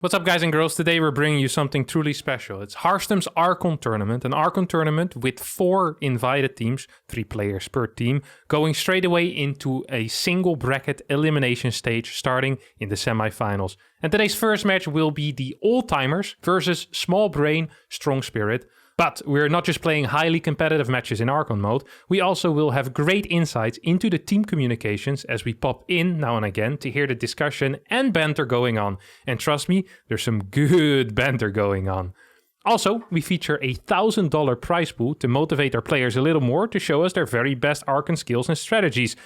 What's up, guys and girls? Today we're bringing you something truly special. It's Harstem's Archon Tournament, an Archon Tournament with 4 invited teams, 3 players per team, going straight away into a single bracket elimination stage starting in the semifinals. And today's first match will be the Old-Timers versus Small Brain, Strong Spirit. But we're not just playing highly competitive matches in Archon mode, we also will have great insights into the team communications as we pop in now and again to hear the discussion and banter going on. And trust me, there's some good banter going on. Also, we feature a $1,000 prize pool to motivate our players a little more to show us their very best Archon skills and strategies.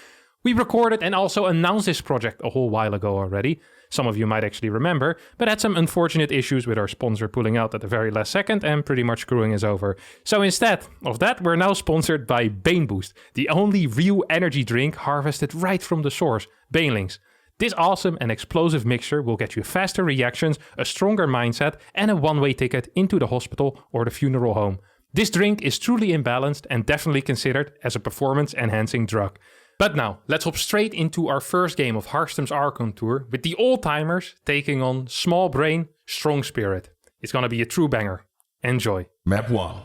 We recorded and also announced this project a whole while ago already. Some of you might actually remember, but had some unfortunate issues with our sponsor pulling out at the very last second and pretty much screwing us over. So instead of that, we're now sponsored by Bane Boost, the only real energy drink harvested right from the source, Banelings. This awesome and explosive mixture will get you faster reactions, a stronger mindset, and a one-way ticket into the hospital or the funeral home. This drink is truly imbalanced and definitely considered as a performance-enhancing drug. But now, let's hop straight into our first game of Harstem's Archon Tour with the Old-Timers taking on Small Brain, Strong Spirit. It's gonna be a true banger. Enjoy. Map 1,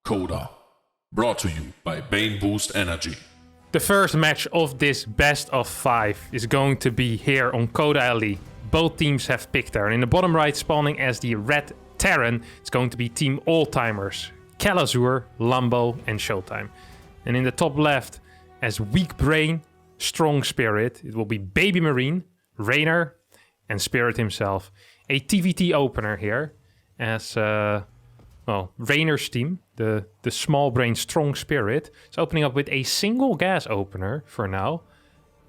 Coda. Brought to you by Bane Boost Energy. The first match of this best of 5 is going to be here on Coda Alley. Both teams have picked there. In the bottom right, spawning as the Red Terran, it's going to be Team Old-Timers. Calazur, Lambo, and Showtime. And in the top left, as Weak Brain, Strong Spirit, it will be Baby Marine, Reynor, and Spirit himself. A TVT opener here as, Reynor's team, the Small Brain, Strong Spirit, is opening up with a single gas opener for now.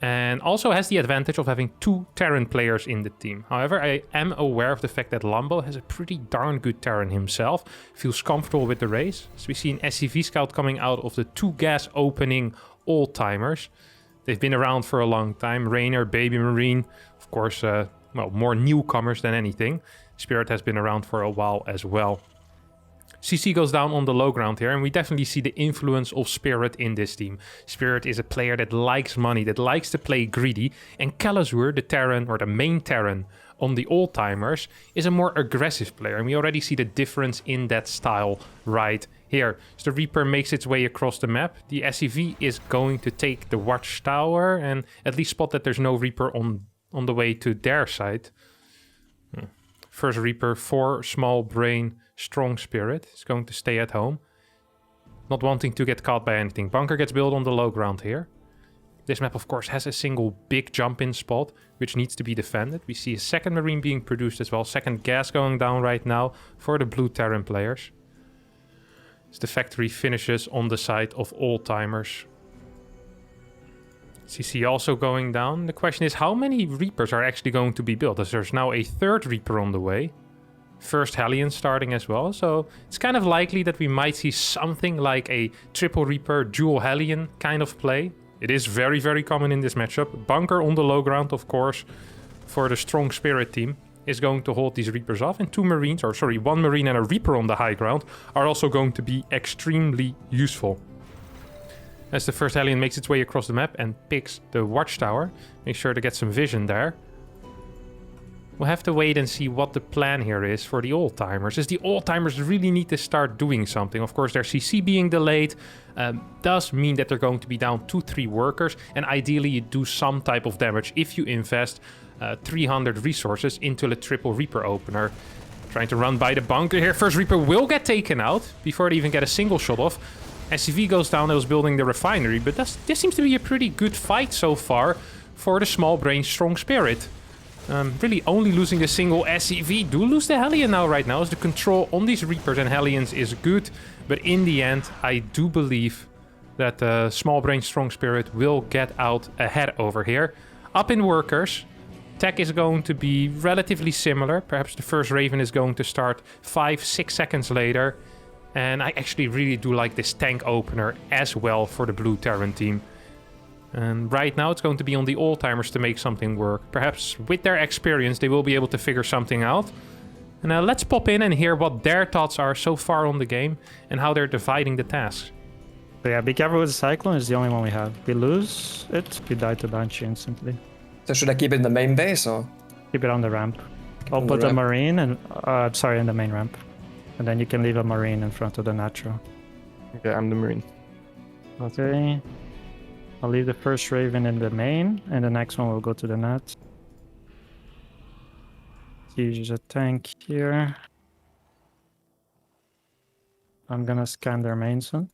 And also has the advantage of having 2 Terran players in the team. However, I am aware of the fact that Lambo has a pretty darn good Terran himself. Feels comfortable with the race. So we see an SCV scout coming out of the 2 gas opening Old-Timers. They've been around for a long time. Reynor, Baby Marine, of course, more newcomers than anything. Spirit has been around for a while as well. CC goes down on the low ground here, and we definitely see the influence of Spirit in this team. Spirit is a player that likes money, that likes to play greedy, and Calazur, the Terran, or the main Terran on the Old-Timers, is a more aggressive player, and we already see the difference in that style right here. So the Reaper makes its way across the map. The SCV is going to take the Watchtower and at least spot that there's no Reaper on the way to their side. First Reaper for Small Brain, Strong Spirit is going to stay at home. Not wanting to get caught by anything. Bunker gets built on the low ground here. This map, of course, has a single big jump-in spot, which needs to be defended. We see a second Marine being produced as well. Second gas going down right now for the blue Terran players. As the factory finishes on the side of Old-Timers. CC also going down. The question is, how many Reapers are actually going to be built? As there's now a 3rd Reaper on the way. First Hellion starting as well. So it's kind of likely that we might see something like a triple Reaper, dual Hellion kind of play. It is very, very common in this matchup. Bunker on the low ground, of course, for the Strong Spirit team, is going to hold these Reapers off. And 2 Marines, or sorry, 1 Marine and a Reaper on the high ground are also going to be extremely useful. As the first Hellion makes its way across the map and picks the Watchtower, make sure to get some vision there. We'll have to wait and see what the plan here is for the Old-Timers, as the Old-Timers really need to start doing something. Of course, their CC being delayed does mean that they're going to be down 2-3 workers, and ideally you do some type of damage if you invest 300 resources into the triple Reaper opener. Trying to run by the bunker here. First Reaper will get taken out before they even get a single shot off. SCV goes down, it was building the refinery, but this seems to be a pretty good fight so far for the Small Brain, Strong Spirit. Really only losing the single SCV. Do lose the Hellion now right now, as the control on these Reapers and Hellions is good. But in the end, I do believe that Small Brain, Strong Spirit will get out ahead over here. Up in workers. Tech is going to be relatively similar. Perhaps the first Raven is going to start 5-6 seconds later. And I actually really do like this tank opener as well for the blue Terran team. And right now it's going to be on the Old-Timers to make something work. Perhaps with their experience they will be able to figure something out. And let's pop in and hear what their thoughts are so far on the game and how they're dividing the tasks. But yeah, be careful with the Cyclone, it's the only one we have. We lose it, we die to Banshee instantly. So should I keep it in the main base or? Keep it on the ramp. I'll put a marine and sorry, in the main ramp, and then you can leave a marine in front of the natural. Okay, I'm the marine. Okay. I'll leave the first raven in the main, and the next one will go to the net. Use a tank here. I'm gonna scan their main soon.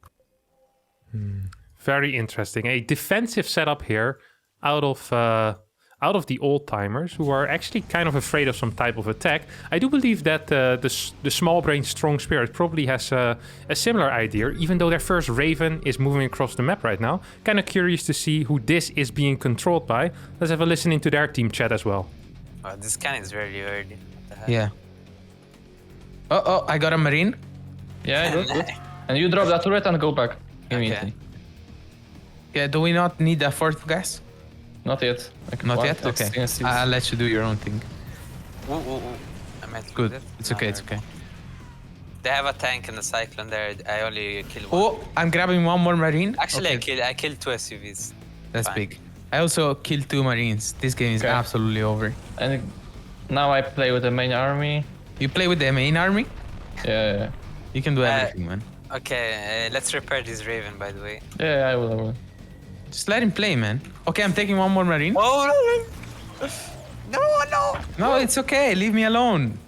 Very interesting. A defensive setup here out of the old-timers, who are actually kind of afraid of some type of attack. I do believe that the small-brain strong spirit probably has a similar idea, even though their first raven is moving across the map right now. Kind of curious to see who this is being controlled by. Let's have a listen into their team chat as well. Oh, this scan is very early. What the heck? Yeah. Oh, I got a marine. Yeah, good. And you drop that turret and go back immediately. Yeah, do we not need a fourth gas? Not yet. Not yet? Okay. I'll let you do your own thing. Ooh. I might Good. lose it. It's No, okay, it's never okay. mind. They have a tank and a cyclone there. I only killed one. Oh, I'm grabbing one more marine. Actually, Okay, I killed 2 SUVs. that's fine. big. I also killed 2 marines. This game is Okay. absolutely over. And now I play with the main army. You play with the main army? Yeah. You can do everything, man. Okay, let's repair this raven, by the way. Yeah, I will. Just let him play, man. Okay, I'm taking one more marine. Oh, no! No, it's okay. Leave me alone.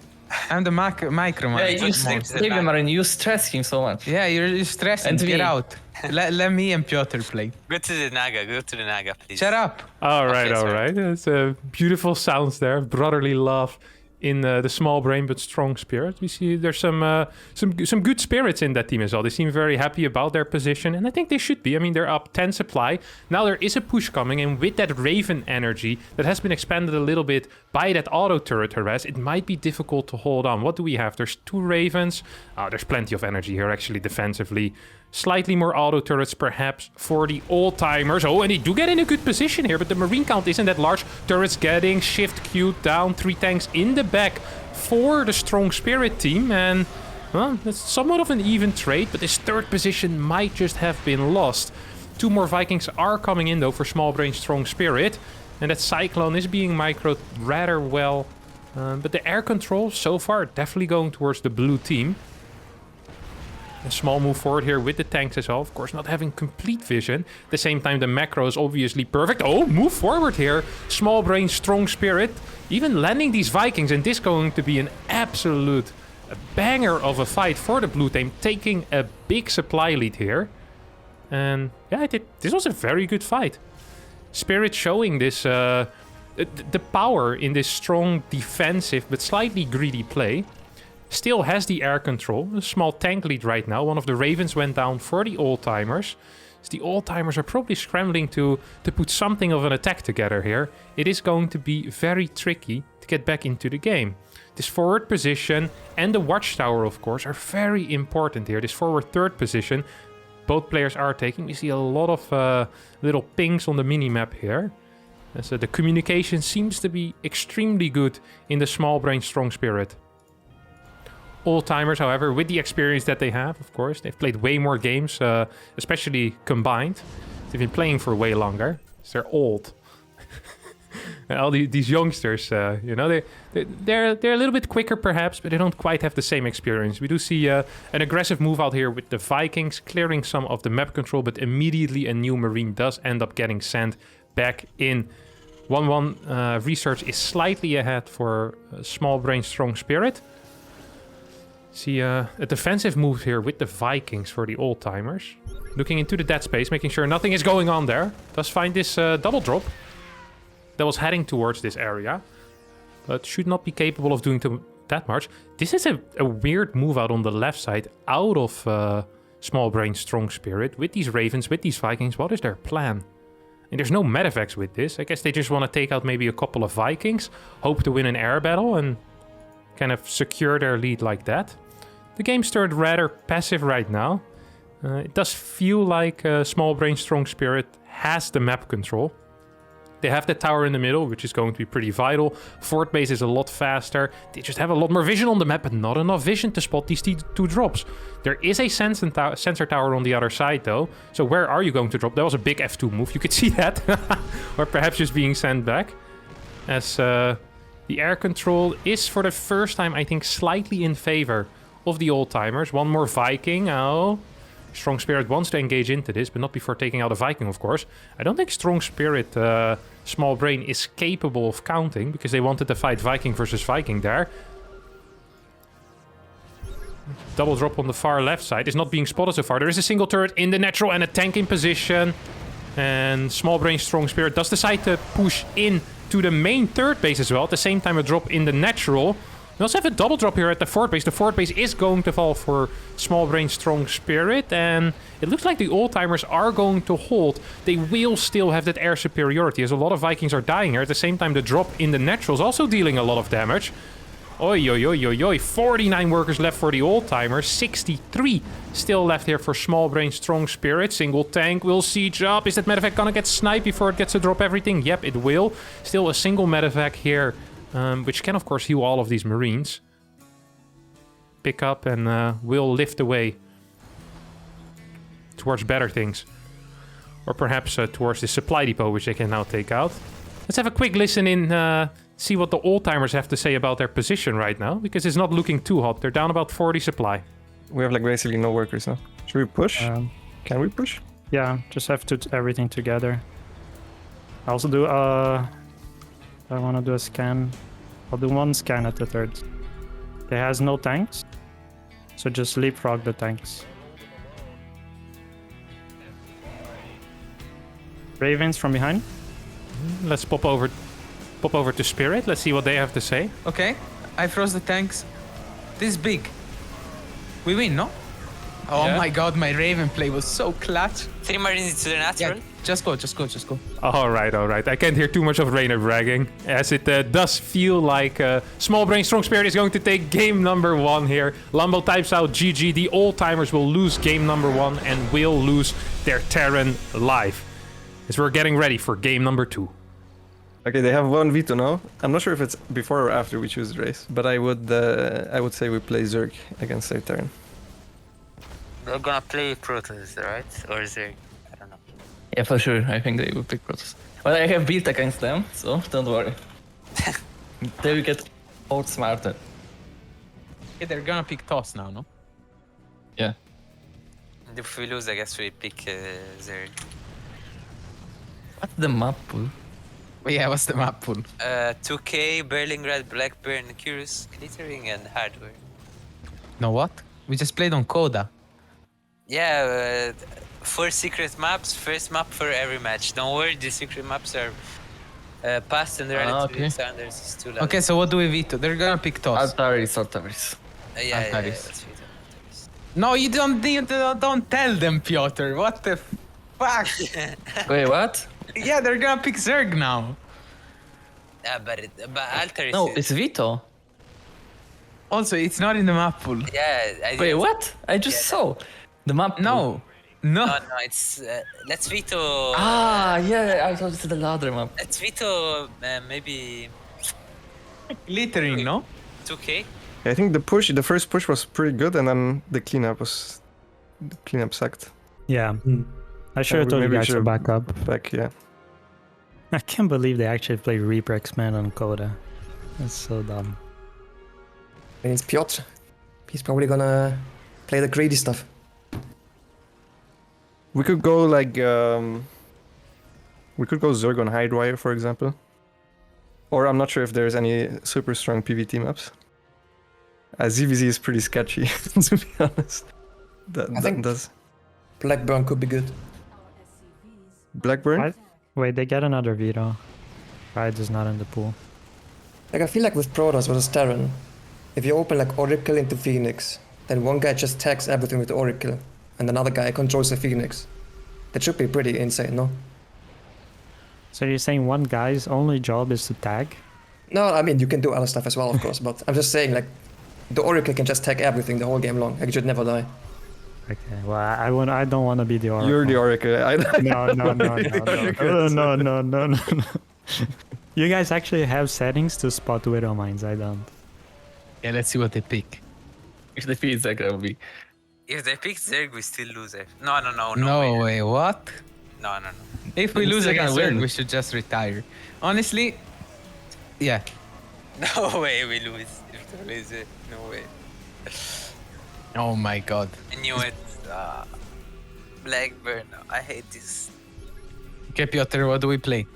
I'm the micro man. Yeah, you save the marine. You stress him so much. Yeah, you're stressing. And Get me. out. let me and Piotr play. Go to the Naga, please. Shut up. All right, Okay, all sorry. right. It's beautiful sounds there. Brotherly love in the small brain but strong spirit. We see there's some good spirits in that team as well. They seem very happy about their position, and I think they should be. I mean, they're up 10 supply. Now there is a push coming, and with that Raven energy that has been expanded a little bit by that auto turret harass, it might be difficult to hold on. What do we have? There's 2 Ravens. There's plenty of energy here, actually, defensively. Slightly more auto turrets, perhaps, for the old-timers. Oh, and they do get in a good position here, but the marine count isn't that large. Turrets getting shift queued down. 3 tanks in the back for the strong spirit team. And, well, that's somewhat of an even trade, but this 3rd position might just have been lost. 2 more Vikings are coming in, though, for small brain strong spirit. And that Cyclone is being microed rather well. But the air control, so far, definitely going towards the blue team. A small move forward here with the tanks as well. Of course, not having complete vision. At the same time, the macro is obviously perfect. Oh, move forward here. Small brain, strong spirit. Even landing these Vikings. And this going to be an absolute banger of a fight for the blue team. Taking a big supply lead here. And yeah, this was a very good fight. Spirit showing this the power in this strong defensive but slightly greedy play. Still has the air control. A small tank lead right now. One of the Ravens went down for the old-timers. So the old-timers are probably scrambling to put something of an attack together here. It is going to be very tricky to get back into the game. This forward position and the watchtower, of course, are very important here. This forward 3rd position, both players are taking. We see a lot of little pings on the mini-map here. So the communication seems to be extremely good in the small brain strong spirit. Old-timers, however, with the experience that they have, of course, they've played way more games, especially combined. They've been playing for way longer. So they're old. And all these youngsters, you know, they're a little bit quicker perhaps, but they don't quite have the same experience. We do see an aggressive move out here with the Vikings, clearing some of the map control, but immediately a new Marine does end up getting sent back in. 1-1 research is slightly ahead for Small Brain Strong Spirit. See a defensive move here with the Vikings for the old-timers. Looking into the dead space, making sure nothing is going on there. Does find this double drop that was heading towards this area, but should not be capable of doing that much. This is a weird move out on the left side, out of Small Brain Strong Spirit, with these Ravens, with these Vikings. What is their plan? And there's no medevacs with this. I guess they just want to take out maybe a couple of Vikings, hope to win an air battle, and kind of secure their lead like that. The game's turned rather passive right now. It does feel like Small Brain Strong Spirit has the map control. They have the tower in the middle, which is going to be pretty vital. Fort base is a lot faster. They just have a lot more vision on the map, but not enough vision to spot these 2 drops. There is a sensor tower on the other side, though. So where are you going to drop? That was a big F2 move. You could see that. Or perhaps just being sent back. As The air control is for the first time, I think, slightly in favor of the old-timers. One more Viking. Oh, Strong Spirit wants to engage into this, but not before taking out a Viking, of course. I don't think Strong Spirit, Small Brain, is capable of counting, because they wanted to fight Viking versus Viking there. Double drop on the far left side is not being spotted so far. There is a single turret in the natural and a tank in position. And Small Brain Strong Spirit does decide to push in to the main third base as well. At the same time, a drop in the natural. We also have a double drop here at the fourth base. The fourth base is going to fall for Small Brain Strong Spirit. And it looks like the old-timers are going to hold. They will still have that air superiority, as a lot of Vikings are dying here. At the same time, the drop in the natural is also dealing a lot of damage. Oi, oi, oi, oi, oi. 49 workers left for the old-timers. 63 still left here for Small Brain Strong Spirit. Single tank will siege up. Is that medevac gonna get sniped before it gets to drop everything? Yep, it will. Still a single medevac here, which can, of course, heal all of these Marines. Pick up and will lift away towards better things. Or perhaps towards the supply depot, which they can now take out. Let's have a quick listen in... see what the old-timers have to say about their position right now, because it's not looking too hot. They're down about 40 supply. We have like basically no workers now. Should we push? Can we push? Yeah, just have to everything together. I also do I want to do a scan. I'll do one scan at the third. It has no tanks, so just leapfrog the tanks. Ravens from behind. Let's pop over to Spirit. Let's see what they have to say. Okay, I froze the tanks. This is big. We win, no? Oh Yeah. my god, my Raven play was so clutch. 3 Marines into the natural. Yeah, just go, just go, just go. All right, all right. I can't hear too much of Reynor bragging, as it does feel like Small Brain Strong Spirit is going to take game number 1 here. Lambo types out GG. The old-timers will lose game number 1 and will lose their Terran life, as we're getting ready for game number 2. Okay, they have one veto now. I'm not sure if it's before or after we choose the race, but I would say we play Zerg against their Terran. They're gonna play Protoss, right? Or Zerg? I don't know. Yeah, for sure. I think they will pick Protoss. But I have built against them, so don't worry. They will get outsmarted. Yeah, they're gonna pick Toss now, no? Yeah. If we lose, I guess we pick Zerg. What's the map pool? But yeah, what's the map pool? 2K, Berlingrad, Blackburn, Curious, Glittering, and Hardware. No, what? We just played on Coda. Yeah, 4 secret maps, first map for every match. Don't worry, the secret maps are past and relatively okay. standards. It's too loud. Okay, so what do we veto? They're gonna pick Toss. Altaris. Yeah, Altaris. let's veto Altaris. No, you don't tell them, Piotr. What the fuck? Wait, what? Yeah, they're gonna pick Zerg now. But Altaris. No, is- it's Vito. Also, it's not in the map pool. Yeah. Wait, what? I just saw the map pool. No. No, it's let's veto. Ah, yeah, I thought it's the ladder map. Let's veto maybe Glittering, no? 2K. I think the first push was pretty good, and then the cleanup sucked. Yeah. I should have told you maybe we guys to should've- back up. Back, yeah. I can't believe they actually play Reaper X-Men on Coda. That's so dumb. I mean, it's Piotr. He's probably gonna play the greedy stuff. We could go like we could go Zerg on Hidewire, for example. Or I'm not sure if there's any super strong PvT maps. ZVZ is pretty sketchy, to be honest. I think does. Blackburn could be good. Blackburn? Wait, they get another veto. Pride is not in the pool. Like, I feel like with Protoss versus Terran, if you open like Oracle into Phoenix, then one guy just tags everything with the Oracle, and another guy controls the Phoenix. That should be pretty insane, no? So you're saying one guy's only job is to tag? No, I mean, you can do other stuff as well, of course, but I'm just saying, like, the Oracle can just tag everything the whole game long. Like, it should never die. Okay, well, I don't want to be the Oracle. You're the Oracle. No. You guys actually have settings to spot Widow Mines, I don't. Yeah, let's see what they pick. If they feel Zerg, that will be. If they pick Zerg, we still lose it. No No way. way, what? No. If we It's lose still gonna against Zerg, win. we should just retire. Honestly, yeah. No way we lose. If there is it, no way. Oh my god. I knew it. Blackburn. I hate this. Okay, Piotr, what do we play?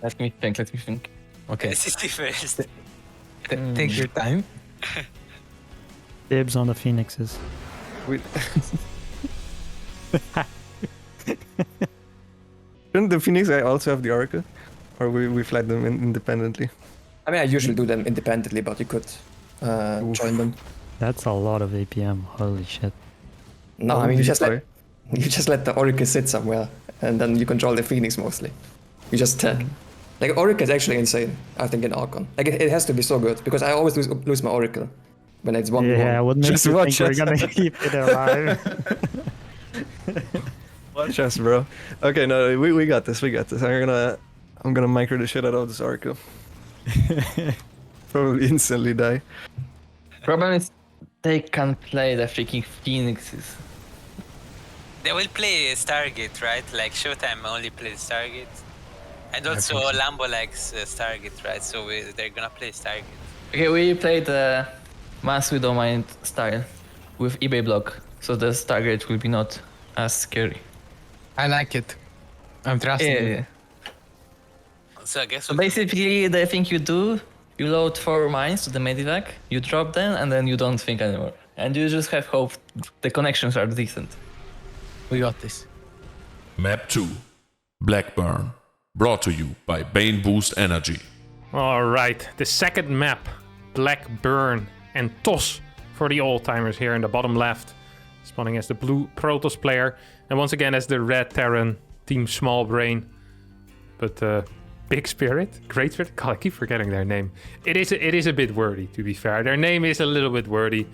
Let me think. Okay, City first. take your time. Dibs on the Phoenixes. We... Shouldn't the Phoenix guy also have the Oracle? Or we flag them independently? I mean, I usually do them independently, but you could join them. That's a lot of APM. Holy shit. No, I mean, you just let the Oracle sit somewhere, and then you control the Phoenix mostly. You just tag. Like, Oracle is actually insane, I think, in Archon. Like, it has to be so good, because I always lose my Oracle when it's 1v1. Yeah, what makes Just you watch think we're us. gonna keep it alive? Watch us, bro. Okay, no, we got this. I'm gonna micro the shit out of this Oracle. Probably instantly die. Problem is they can't play the freaking Phoenixes. They will play Stargate, right? Like Showtime only plays Stargate. And also Lambo likes Stargate, right? So they're gonna play Stargate. Okay, we played the Mass Widow Mind style with eBay block, so the Stargate will be not as scary. I like it. I'm trusting you. So I guess So basically, the thing you do, you load 4 mines to the medivac, you drop them, and then you don't think anymore. And you just have hope the connections are decent. We got this. Map 2, Blackburn. Brought to you by Bane Boost Energy. All right, the second map, Blackburn and Toss for the old-timers here in the bottom left. Spawning as the blue Protoss player. And once again as the red Terran, Team Small Brain. But Big Spirit, Great Spirit, God, I keep forgetting their name. It is a bit wordy, to be fair. Their name is a little bit wordy,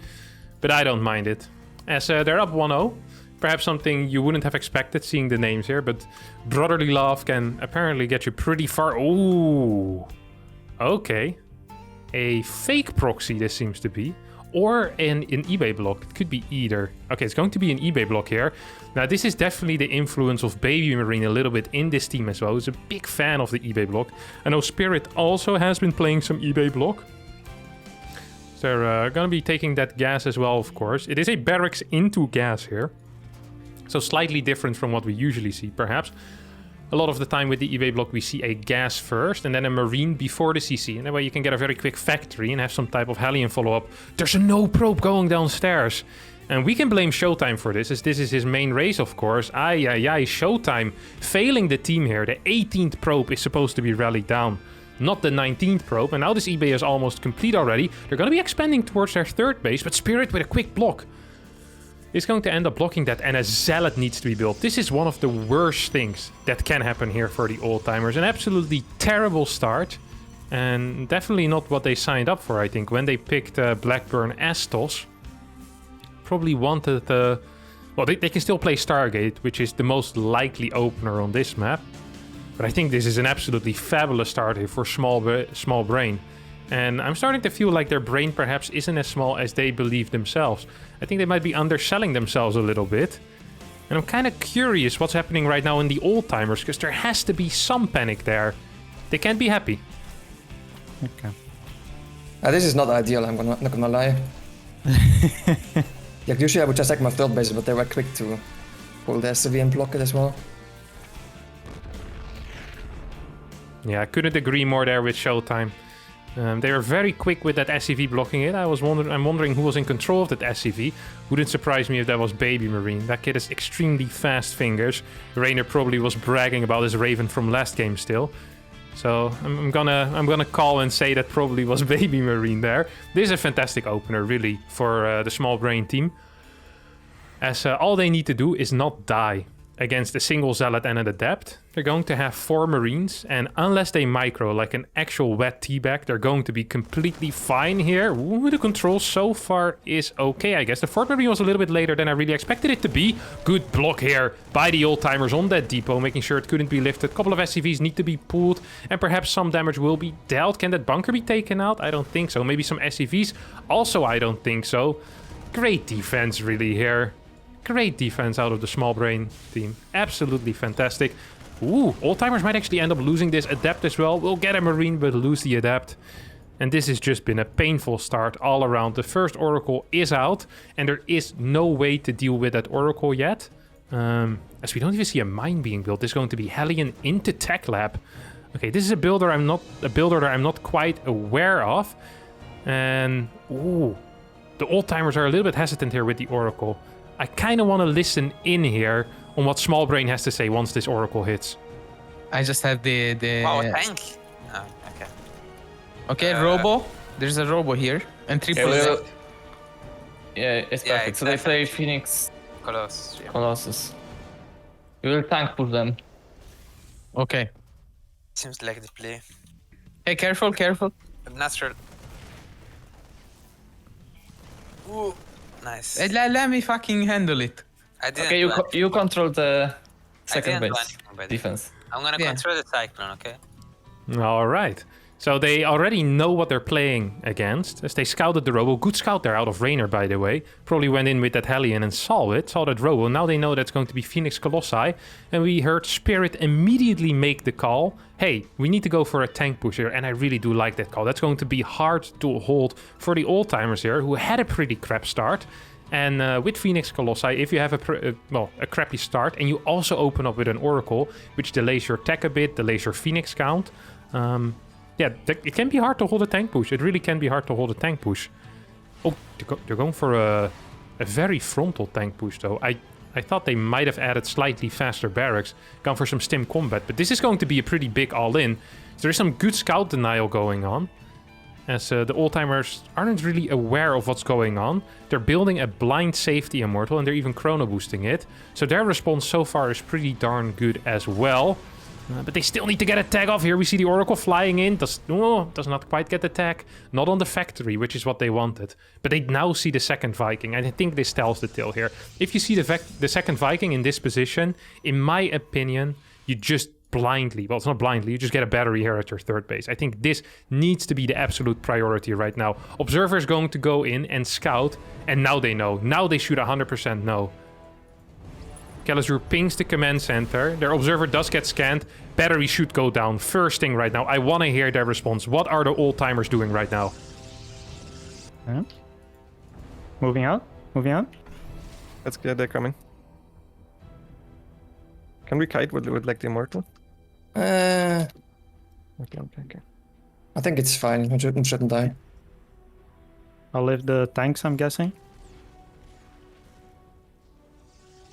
but I don't mind it. As they're up 1-0. Perhaps something you wouldn't have expected seeing the names here, but brotherly love can apparently get you pretty far. Ooh. Okay. A fake proxy, this seems to be. Or an eBay block. It could be either. Okay, it's going to be an eBay block here. Now, this is definitely the influence of Baby Marine a little bit in this team as well. He's a big fan of the eBay block. I know Spirit also has been playing some eBay block. So they're going to be taking that gas as well, of course. It is a barracks into gas here. So slightly different from what we usually see, perhaps. A lot of the time with the eBay block, we see a gas first and then a marine before the CC. And that way you can get a very quick factory and have some type of Hellion follow-up. There's a no probe going downstairs. And we can blame Showtime for this, as this is his main race, of course. Showtime failing the team here. The 18th probe is supposed to be rallied down, not the 19th probe. And now this eBay is almost complete already. They're going to be expanding towards their third base, but Spirit with a quick block is going to end up blocking that, and a Zealot needs to be built. This is one of the worst things that can happen here for the old-timers. An absolutely terrible start, and definitely not what they signed up for, I think, when they picked Blackburn as Toss. Probably wanted... well, they can still play Stargate, which is the most likely opener on this map. But I think this is an absolutely fabulous start here for Small Brain. And I'm starting to feel like their brain perhaps isn't as small as they believe themselves. I think they might be underselling themselves a little bit. And I'm kind of curious what's happening right now in the old-timers, because there has to be some panic there. They can't be happy. Okay. This is not ideal, I'm not gonna lie. Like, usually I would just attack my third base, but they were quick to pull the SCV and block it as well. Yeah, I couldn't agree more there with Showtime. They were very quick with that SCV blocking it. I'm wondering who was in control of that SCV. Wouldn't surprise me if that was Baby Marine. That kid has extremely fast fingers. Reynor probably was bragging about his Raven from last game still. So I'm gonna call and say that probably was Baby Marine there. This is a fantastic opener, really, for the Small Brain team. As all they need to do is not die against a single Zealot and an Adept. They're going to have 4 Marines, and unless they micro like an actual wet teabag, they're going to be completely fine here. Ooh, the control so far is okay, I guess. The 4th Marine was a little bit later than I really expected it to be. Good block here by the old-timers on that depot, making sure it couldn't be lifted. A couple of SCVs need to be pulled, and perhaps some damage will be dealt. Can that bunker be taken out? I don't think so. Maybe some SCVs? Also, I don't think so. Great defense, really, here. Great defense out of the Small Brain team. Absolutely fantastic. Ooh, old-timers might actually end up losing this Adept as well. We'll get a Marine, but lose the Adept. And this has just been a painful start all around. The first Oracle is out, and there is no way to deal with that Oracle yet. As we don't even see a mine being built. This is going to be Hellion into Tech Lab. Okay, this is a builder I'm not quite aware of. And ooh, the old-timers are a little bit hesitant here with the Oracle. I kind of want to listen in here on what Small Brain has to say once this Oracle hits. I just have the Oh, tank. Oh, okay. Okay, Robo. There's a Robo here. And triple. Yeah, it's Yeah, perfect. So they play Phoenix Colossus. Yeah. Colossus. You will tank push them. Okay. Seems like the play. Hey, careful, careful. Natural. Ooh, nice. Let me fucking handle it. I didn't. Okay, you control the I second didn't do base anything by the way. defense. I'm gonna Yeah. control the Cyclone, okay? All right. So they already know what they're playing against, as they scouted the Robo. Good scout there out of Reynor, by the way. Probably went in with that Hellion and saw that Robo. Now they know that's going to be Phoenix Colossi. And we heard Spirit immediately make the call. Hey, we need to go for a tank push here. And I really do like that call. That's going to be hard to hold for the old-timers here, who had a pretty crap start. And with Phoenix Colossi, if you have a crappy start, and you also open up with an Oracle, which delays your tech a bit, delays your Phoenix count, yeah, it can be hard to hold a tank push. It really can be hard to hold a tank push. Oh, they're going for a very frontal tank push, though. I thought they might have added slightly faster barracks, gone for some stim combat, but this is going to be a pretty big all-in. So there is some good scout denial going on, as the old-timers aren't really aware of what's going on. They're building a blind safety immortal, and they're even chrono boosting it. So their response so far is pretty darn good as well. But they still need to get a tag off here. We see the Oracle flying in. Does not quite get the tag. Not on the factory, which is what they wanted. But they now see the second Viking. And I think this tells the tale here. If you see the second Viking in this position, in my opinion, you just blindly, well, it's not blindly, you just get a battery here at your third base. I think this needs to be the absolute priority right now. Observer is going to go in and scout. And now they know. Now they should 100% know. Kelazur pings the command center. Their observer does get scanned. Battery should go down. First thing right now. I want to hear their response. What are the old-timers doing right now? Yeah. Moving out. Moving out. That's good, they're coming. Can we kite with like the immortal? Uh, Okay. I think it's fine. We shouldn't die. I'll lift the tanks, I'm guessing.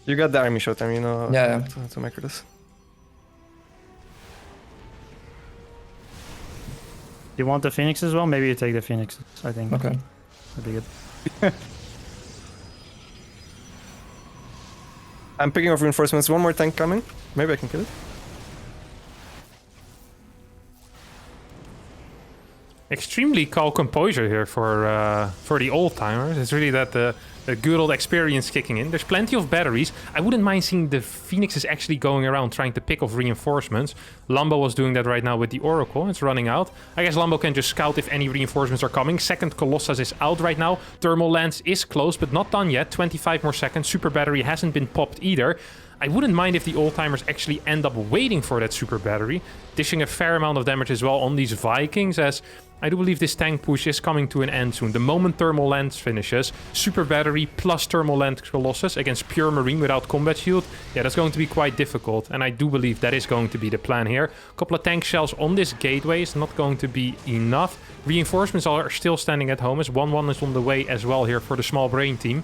You got the army showtime, you know Yeah. how to macro this. You want the Phoenix as well? Maybe you take the Phoenix, I think. Okay. That'd be good. I'm picking up reinforcements. One more tank coming. Maybe I can kill it. Extremely calm composure here for the old-timers. It's really that the good old experience kicking in. There's plenty of batteries. I wouldn't mind seeing the Phoenixes actually going around trying to pick off reinforcements. Lambo was doing that right now with the Oracle. It's running out. I guess Lambo can just scout if any reinforcements are coming. Second Colossus is out right now. Thermal Lance is close, but not done yet. 25 more seconds. Super Battery hasn't been popped either. I wouldn't mind if the old-timers actually end up waiting for that super battery, dishing a fair amount of damage as well on these Vikings, as I do believe this tank push is coming to an end soon. The moment Thermal Lance finishes, super battery plus Thermal Lance Colossus against pure Marine without combat shield, yeah, that's going to be quite difficult, and I do believe that is going to be the plan here. A couple of tank shells on this gateway is not going to be enough. Reinforcements are still standing at home, as 1-1 is on the way as well here for the Small Brain team.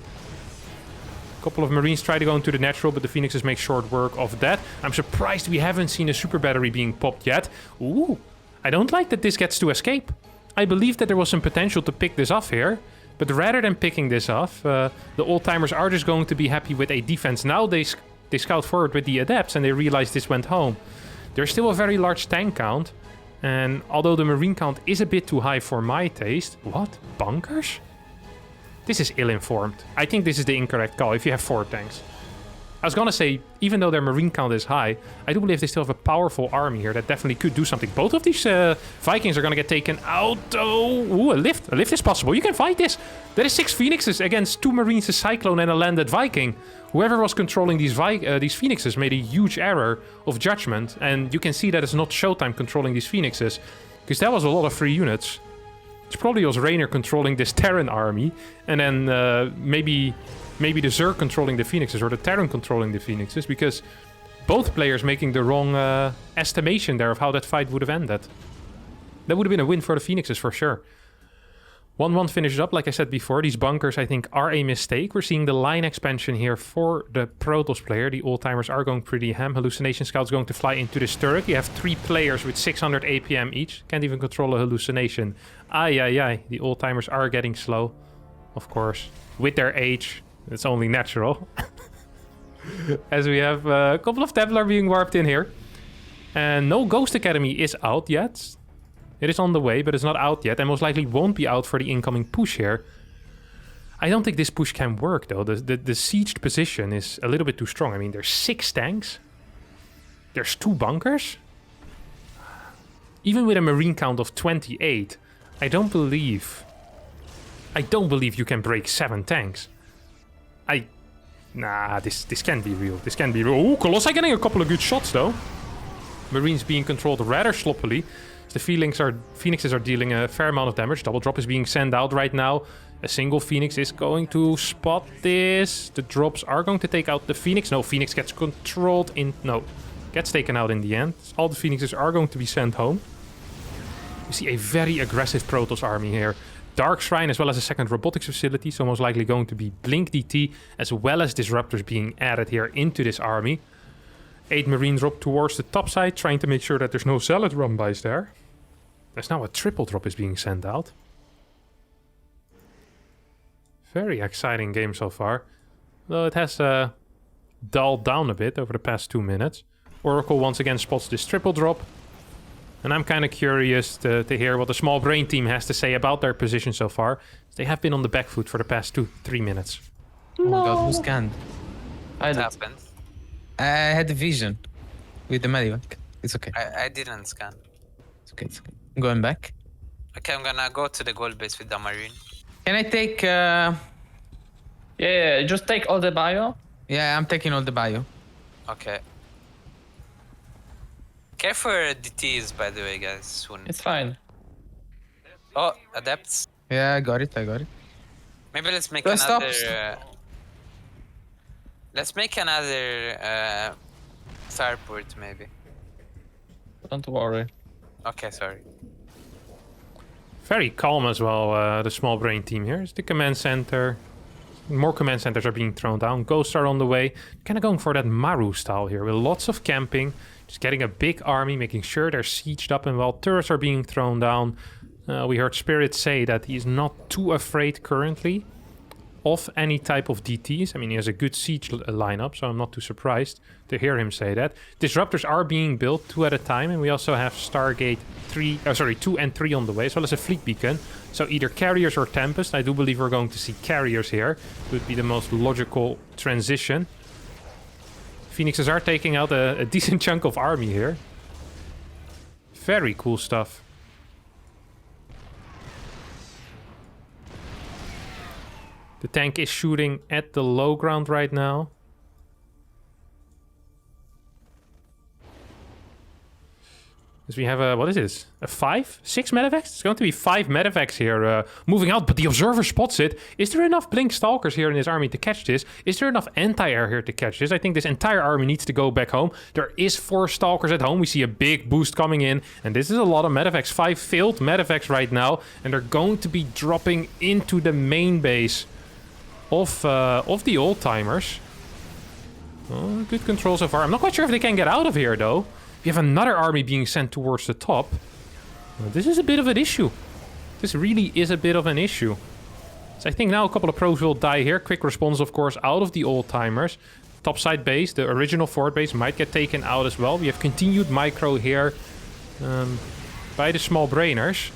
Couple of Marines try to go into the natural, but the Phoenixes make short work of that. I'm surprised we haven't seen a super battery being popped yet. Ooh, I don't like that this gets to escape. I believe that there was some potential to pick this off here, but rather than picking this off, the old-timers are just going to be happy with a defense. Now they scout forward with the Adepts and they realize this went home. There's still a very large tank count, and although the Marine count is a bit too high for my taste... What? Bunkers? This is ill-informed. I think this is the incorrect call if you have 4 tanks. I was gonna say, even though their Marine count is high, I do believe they still have a powerful army here that definitely could do something. Both of these Vikings are gonna get taken out, though. Ooh, a lift. A lift is possible. You can fight this. There is 6 Phoenixes against 2 Marines, a Cyclone, and a landed Viking. Whoever was controlling these Phoenixes made a huge error of judgment, and you can see that it's not Showtime controlling these Phoenixes, because that was a lot of free units. It's probably also Reynor controlling this Terran army, and then maybe the Zerg controlling the Phoenixes, or the Terran controlling the Phoenixes, because both players making the wrong estimation there of how that fight would have ended. That would have been a win for the Phoenixes for sure. 1-1 finishes up, like I said before. These bunkers, I think, are a mistake. We're seeing the line expansion here for the Protoss player. The old-timers are going pretty ham. Hallucination Scout's going to fly into this turret. You have 3 players with 600 APM each. Can't even control a hallucination. Ay. The old-timers are getting slow, of course. With their age, it's only natural. As we have a couple of Templar being warped in here. And no Ghost Academy is out yet. It is on the way, but it's not out yet, and most likely won't be out for the incoming push here. I don't think this push can work, though. The sieged position is a little bit too strong. I mean, there's 6 tanks. There's 2 bunkers. Even with a marine count of 28, I don't believe you can break 7 tanks. Nah, this can't be real. This can't be real. Ooh, Colossi getting a couple of good shots, though. Marines being controlled rather sloppily. The Phoenixes are dealing a fair amount of damage. Double drop is being sent out right now. A single Phoenix is going to spot this. The drops are going to take out the Phoenix. No, Phoenix gets controlled in... No, gets taken out in the end. All the Phoenixes are going to be sent home. We see a very aggressive Protoss army here. Dark Shrine as well as a second robotics facility. So most likely going to be Blink DT as well as Disruptors being added here into this army. 8 Marine drop towards the top side, trying to make sure that there's no Zealot run-bys there. There's now a triple drop is being sent out. Very exciting game so far. Though it has dulled down a bit over the past 2 minutes. Oracle once again spots this triple drop. And I'm kind of curious to hear what the small brain team has to say about their position so far. They have been on the back foot for the past 2-3 minutes. Oh my god, who scanned? What happened? I had a vision with the medivac. It's okay. I didn't scan. It's okay. It's okay. I'm going back. Okay, I'm gonna go to the gold base with the marine. Can I take... Yeah, just take all the bio. Yeah, I'm taking all the bio. Okay. Care for DTs, by the way, guys, soon. It's fine. Oh, adepts. Yeah, I got it. Maybe let's make Stop. another... let's make another starport, maybe. Don't worry. Okay, sorry. Very calm as well, the small brain team here. It's the command center. More command centers are being thrown down. Ghosts are on the way. Kind of going for that Maru style here with lots of camping. Just getting a big army, making sure they're sieged up, and while turrets are being thrown down, we heard Spirit say that he's not too afraid currently of any type of DTs. I mean, he has a good siege lineup, so I'm not too surprised to hear him say that. Disruptors are being built 2 at a time, and we also have Stargate 2 and 3 on the way, as well as a fleet beacon. So either carriers or Tempest. I do believe we're going to see carriers here. It would be the most logical transition. Phoenixes are taking out a decent chunk of army here. Very cool stuff. The tank is shooting at the low ground right now. Because we have a, what is this? A 6 medevacs? It's going to be 5 medevacs here moving out, but the observer spots it. Is there enough Blink Stalkers here in this army to catch this? Is there enough anti-air here to catch this? I think this entire army needs to go back home. There is 4 Stalkers at home. We see a big boost coming in, and this is a lot of medevacs. 5 failed medevacs right now, and they're going to be dropping into the main base of the old-timers. Oh, good control so far. I'm not quite sure if they can get out of here, though. We have another army being sent towards the top. Well, this is a bit of an issue. This really is a bit of an issue. So I think now a couple of pros will die here. Quick response, of course, out of the old-timers. Topside base, the original fort base, might get taken out as well. We have continued micro here by the small brainers.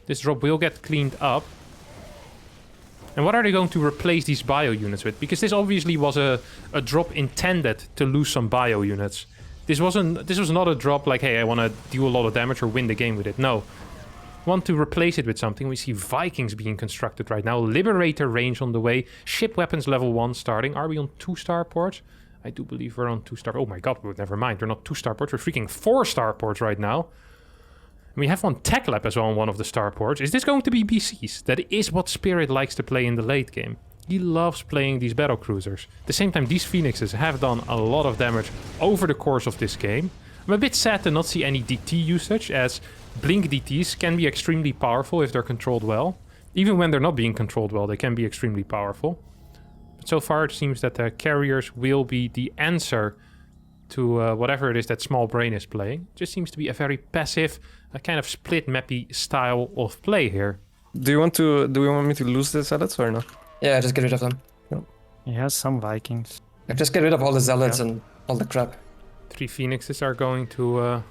This drop will get cleaned up. And what are they going to replace these bio units with? Because this obviously was a drop intended to lose some bio units. This was not a drop like, hey, I want to deal a lot of damage or win the game with it. No. Want to replace it with something. We see Vikings being constructed right now. Liberator range on the way. Ship weapons level 1 starting. Are we on 2 starports? I do believe we're on 2 star. Oh my god, never mind. They're not 2 starports. We're freaking 4 starports right now. We have one tech lab as well on one of the starports. Is this going to be BCs? That is what Spirit likes to play in the late game. He loves playing these battle cruisers. At the same time, these Phoenixes have done a lot of damage over the course of this game. I'm a bit sad to not see any DT usage, as Blink DTs can be extremely powerful if they're controlled well. Even when they're not being controlled well, they can be extremely powerful. But so far it seems that the carriers will be the answer to whatever it is that Small Brain is playing. It just seems to be a very passive, a kind of split mappy style of play here. Do we want me to lose the zealots or not? Yeah, just get rid of them. He has some Vikings. Like, just get rid of all the zealots and all the crap. 3 Phoenixes are going to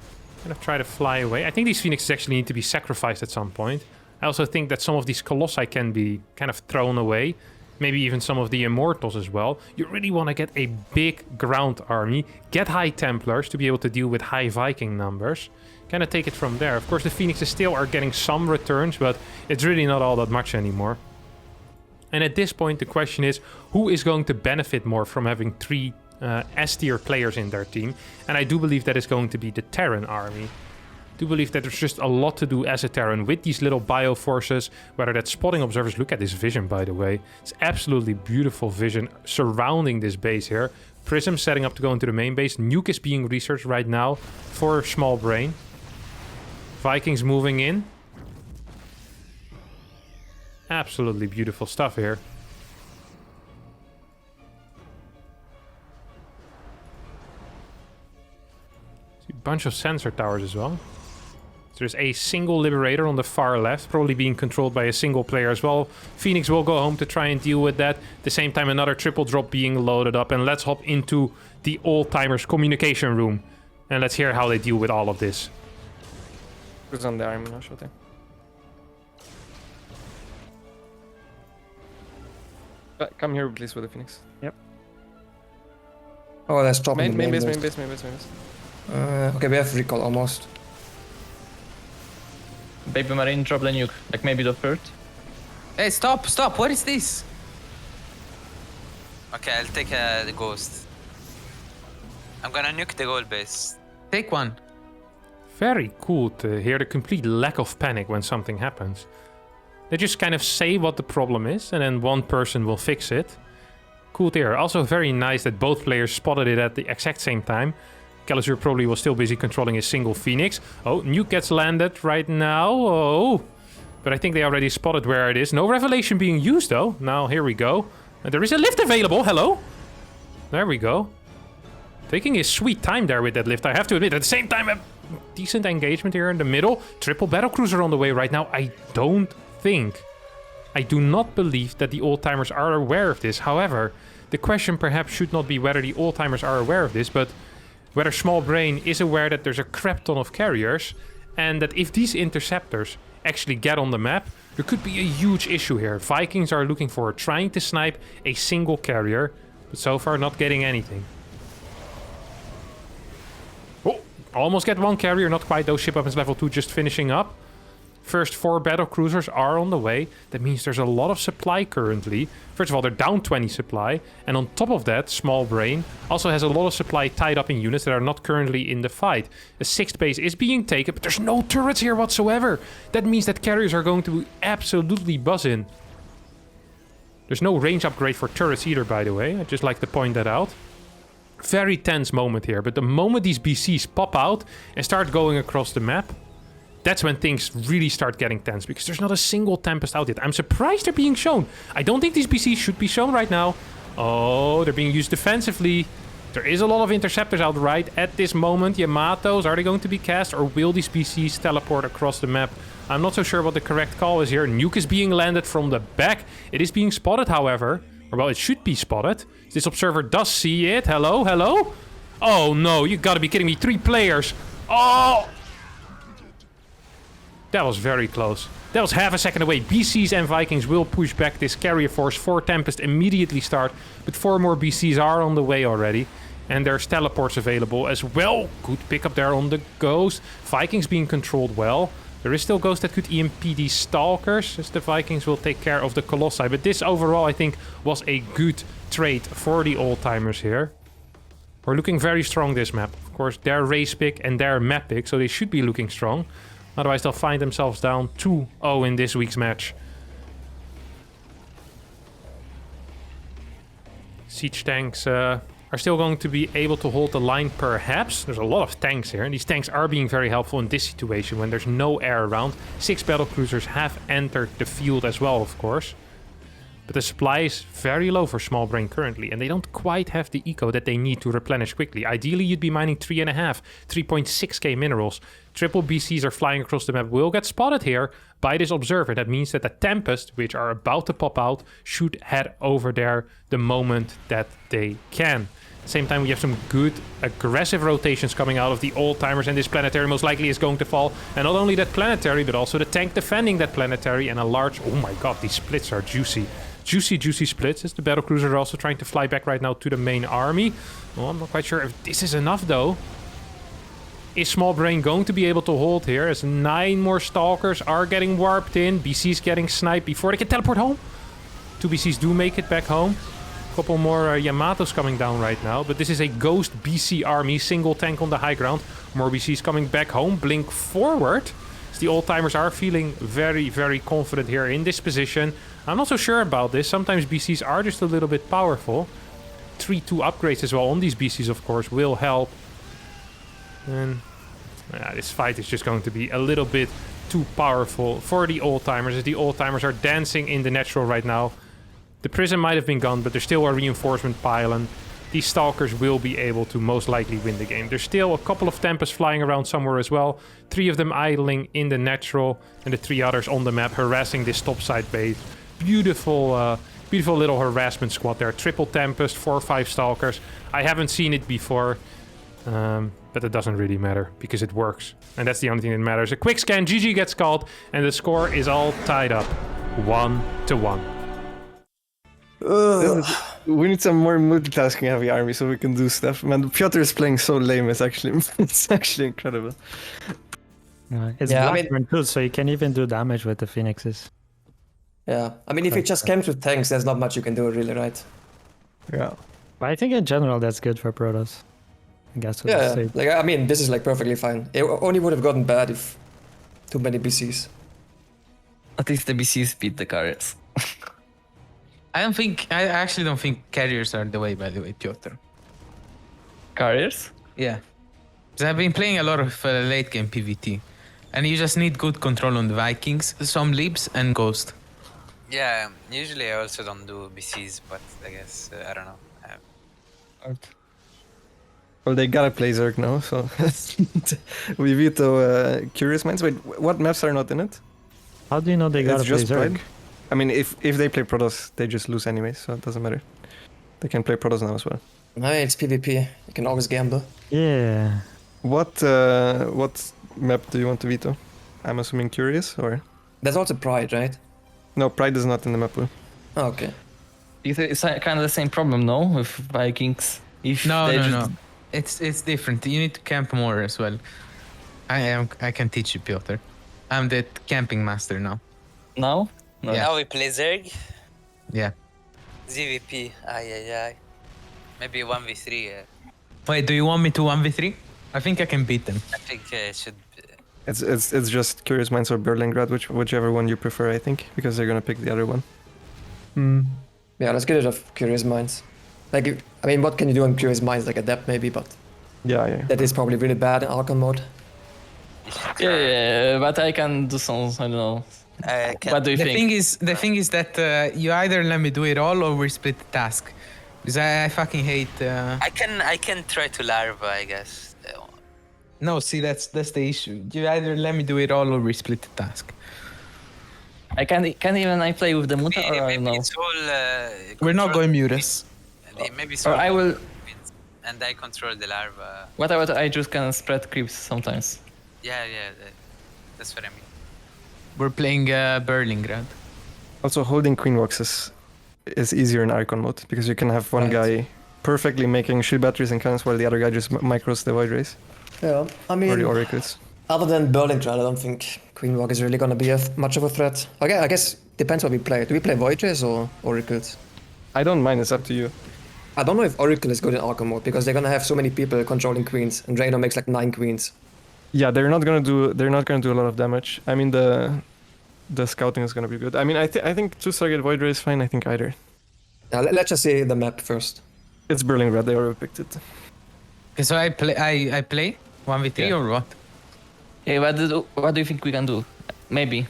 kind of try to fly away. I think these Phoenixes actually need to be sacrificed at some point. I also think that some of these Colossi can be kind of thrown away. Maybe even some of the Immortals as well. You really want to get a big ground army. Get high Templars to be able to deal with high Viking numbers. Kind of take it from there. Of course, the Phoenixes still are getting some returns, but it's really not all that much anymore. And at this point, the question is, who is going to benefit more from having 3 S-tier players in their team? And I do believe that is going to be the Terran army. I do believe that there's just a lot to do as a Terran with these little bio forces, whether that's spotting observers. Look at this vision, by the way. It's absolutely beautiful vision surrounding this base here. Prism setting up to go into the main base. Nuke is being researched right now for Small Brain. Vikings moving in. Absolutely beautiful stuff here. See a bunch of sensor towers as well. There's a single Liberator on the far left, probably being controlled by a single player as well. Phoenix will go home to try and deal with that. At the same time, another triple drop being loaded up. And let's hop into the Old-Timers communication room. And let's hear how they deal with all of this. Who's on the army now, shooting? Come here, please, with the Phoenix. Oh, they're stopping Main the base. Okay, we have recall almost. Baby Marine, drop the nuke. Like maybe the third. Hey, stop! What is this? Okay, I'll take the ghost. I'm gonna nuke the gold base. Take one. Very cool to hear the complete lack of panic when something happens. They just kind of say what the problem is, and then one person will fix it. Cool to hear. Also very nice that both players spotted it at the exact same time. Kelazur probably was still busy controlling a single Phoenix. Oh, nuke gets landed right now. Oh, but I think they already spotted where it is. No revelation being used though. Now here we go. And there is a lift available. Hello. There we go. Taking his sweet time there with that lift, I have to admit. At the same time, a decent engagement here in the middle. Triple battlecruiser on the way right now. I do not believe that the Old-Timers are aware of this. However, the question perhaps should not be whether the Old-Timers are aware of this, but whether Small Brain is aware that there's a crap ton of carriers, and that if these interceptors actually get on the map, there could be a huge issue here. Vikings are looking for trying to snipe a single carrier, but so far not getting anything. Oh, almost get one carrier, not quite though. Ship weapons level 2 just finishing up. First 4 battle cruisers are on the way. That means there's a lot of supply currently. First of all, they're down 20 supply. And on top of that, Small Brain also has a lot of supply tied up in units that are not currently in the fight. A 6th base is being taken, but there's no turrets here whatsoever. That means that carriers are going to absolutely buzz in. There's no range upgrade for turrets either, by the way. I'd just like to point that out. Very tense moment here. But the moment these BCs pop out and start going across the map, that's when things really start getting tense, because there's not a single Tempest out yet. I'm surprised they're being shown. I don't think these BCs should be shown right now. Oh, they're being used defensively. There is a lot of interceptors out right at this moment. Yamatos, are they going to be cast, or will these BCs teleport across the map? I'm not so sure what the correct call is here. Nuke is being landed from the back. It is being spotted, however. Or, well, it should be spotted. This observer does see it. Hello, hello? Oh, no, you gotta be kidding me. 3 players. Oh! That was very close. That was half a second away. BCs and Vikings will push back this carrier force. 4 Tempest immediately start, but 4 more BCs are on the way already. And there's teleports available as well. Good pickup there on the Ghost. Vikings being controlled well. There is still Ghost that could EMP these Stalkers, as the Vikings will take care of the Colossi. But this overall, I think, was a good trade for the Old-Timers here. We're looking very strong this map. Of course, they're race pick and they're map pick, so they should be looking strong. Otherwise, they'll find themselves down 2-0 in this week's match. Siege tanks are still going to be able to hold the line, perhaps. There's a lot of tanks here, and these tanks are being very helpful in this situation when there's no air around. 6 battlecruisers have entered the field as well, of course. But the supply is very low for Small Brain currently, and they don't quite have the eco that they need to replenish quickly. Ideally, you'd be mining 3.6k minerals. Triple BCs are flying across the map, will get spotted here by this observer. That means that the Tempest, which are about to pop out, should head over there the moment that they can. At the same time, we have some good aggressive rotations coming out of the old-timers, and this planetary most likely is going to fall. And not only that planetary, but also the tank defending that planetary, and a large... Oh my god, these splits are juicy. Juicy splits, as the battlecruisers are also trying to fly back right now to the main army. Well, I'm not quite sure if this is enough, though. Is Small Brain going to be able to hold here, as 9 more Stalkers are getting warped in, BC's getting sniped before they can teleport home? 2 BCs do make it back home. A couple more Yamatos coming down right now, but this is a ghost BC army, single tank on the high ground. More BCs coming back home, blink forward. As the old-timers are feeling very confident here in this position. I'm not so sure about this. Sometimes BCs are just a little bit powerful. 3-2 upgrades as well on these BCs, of course, will help. And this fight is just going to be a little bit too powerful for the old-timers, as the old-timers are dancing in the natural right now. The prison might have been gone, but there's still a reinforcement pylon. These Stalkers will be able to most likely win the game. There's still a couple of Tempests flying around somewhere as well. 3 of them idling in the natural, and the 3 others on the map harassing this topside base. Beautiful little harassment squad there. Triple Tempest, 4 or 5 Stalkers. I haven't seen it before, but it doesn't really matter because it works. And that's the only thing that matters. A quick scan, GG gets called, and the score is all tied up. 1-1. We need some more multitasking heavy army so we can do stuff. Man, Piotr is playing so lame, it's actually incredible. It's Blackburn too, so you can even do damage with the Phoenixes. Yeah, I mean, if it just comes with tanks, there's not much you can do, really, right? Yeah. But I think in general that's good for Protoss. I guess. Yeah, like, I mean, this is like perfectly fine. It only would have gotten bad if too many BCs. At least the BCs beat the carriers. I actually don't think carriers are the way, by the way, Piotr. Carriers? Yeah. Because I've been playing a lot of late game PvT. And you just need good control on the Vikings, some Libs, and Ghost. Yeah, usually I also don't do BCs, but I guess, I don't know. Well, they gotta play Zerg now, so... we veto Curious Minds. Wait, what maps are not in it? How do you know they gotta play just Zerg? Pride? I mean, if they play Protoss, they just lose anyway, so it doesn't matter. They can play Protoss now as well. No, it's PvP. You can always gamble. Yeah. What map do you want to veto? I'm assuming Curious, or...? There's also Pride, right? No, Pride is not in the map pool. Oh, okay. It's kind of the same problem, no? With Vikings. If No. It's different. You need to camp more as well. I can teach you, Piotr. I'm the camping master now. Now? No. Now we play Zerg. Yeah. ZVP. Maybe 1v3. Wait, do you want me to 1v3? I think I can beat them. I think it should be. It's just Curious Minds or Berlingrad, whichever one you prefer, I think, because they're gonna pick the other one. Yeah, let's get rid of Curious Minds. Like, I mean, what can you do on Curious Minds? Like Adapt maybe, but... Yeah. That is probably really bad in Archon mode. Yeah, but I can do some, I don't know. What do you think? The thing is that you either let me do it all or we split the task. Because I fucking hate... I can try to larva, I guess. No, see, that's the issue. You either let me do it all or we split the task. I can even I play with the Muta or I don't know. It's all, We're not going Mutas. Maybe Or I will... And I control the larva. What about I just can spread creeps sometimes? Yeah, that's what I mean. We're playing Berlingrad. Also, holding Queen Walks is easier in Archon mode, because you can have one guy perfectly making shield batteries and cannons while the other guy just micros the Void Rays. Yeah, I mean... Or the Oracles. Other than Berlingrad, I don't think Queen Walk is really gonna be much of a threat. Okay, I guess depends what we play. Do we play Void Rays or Oracles? I don't mind, it's up to you. I don't know if Oracle is good in Archon mode, because they're gonna have so many people controlling queens, and Reynor makes like 9 queens. Yeah, they're not gonna do a lot of damage. I mean the scouting is gonna be good. I mean I think 2-Stargate Void Ray is fine. I think either. Let's just see the map first. It's Berlingrad. They already picked it. Okay, so I play 1v3 or what? Hey, what do you think we can do? Maybe.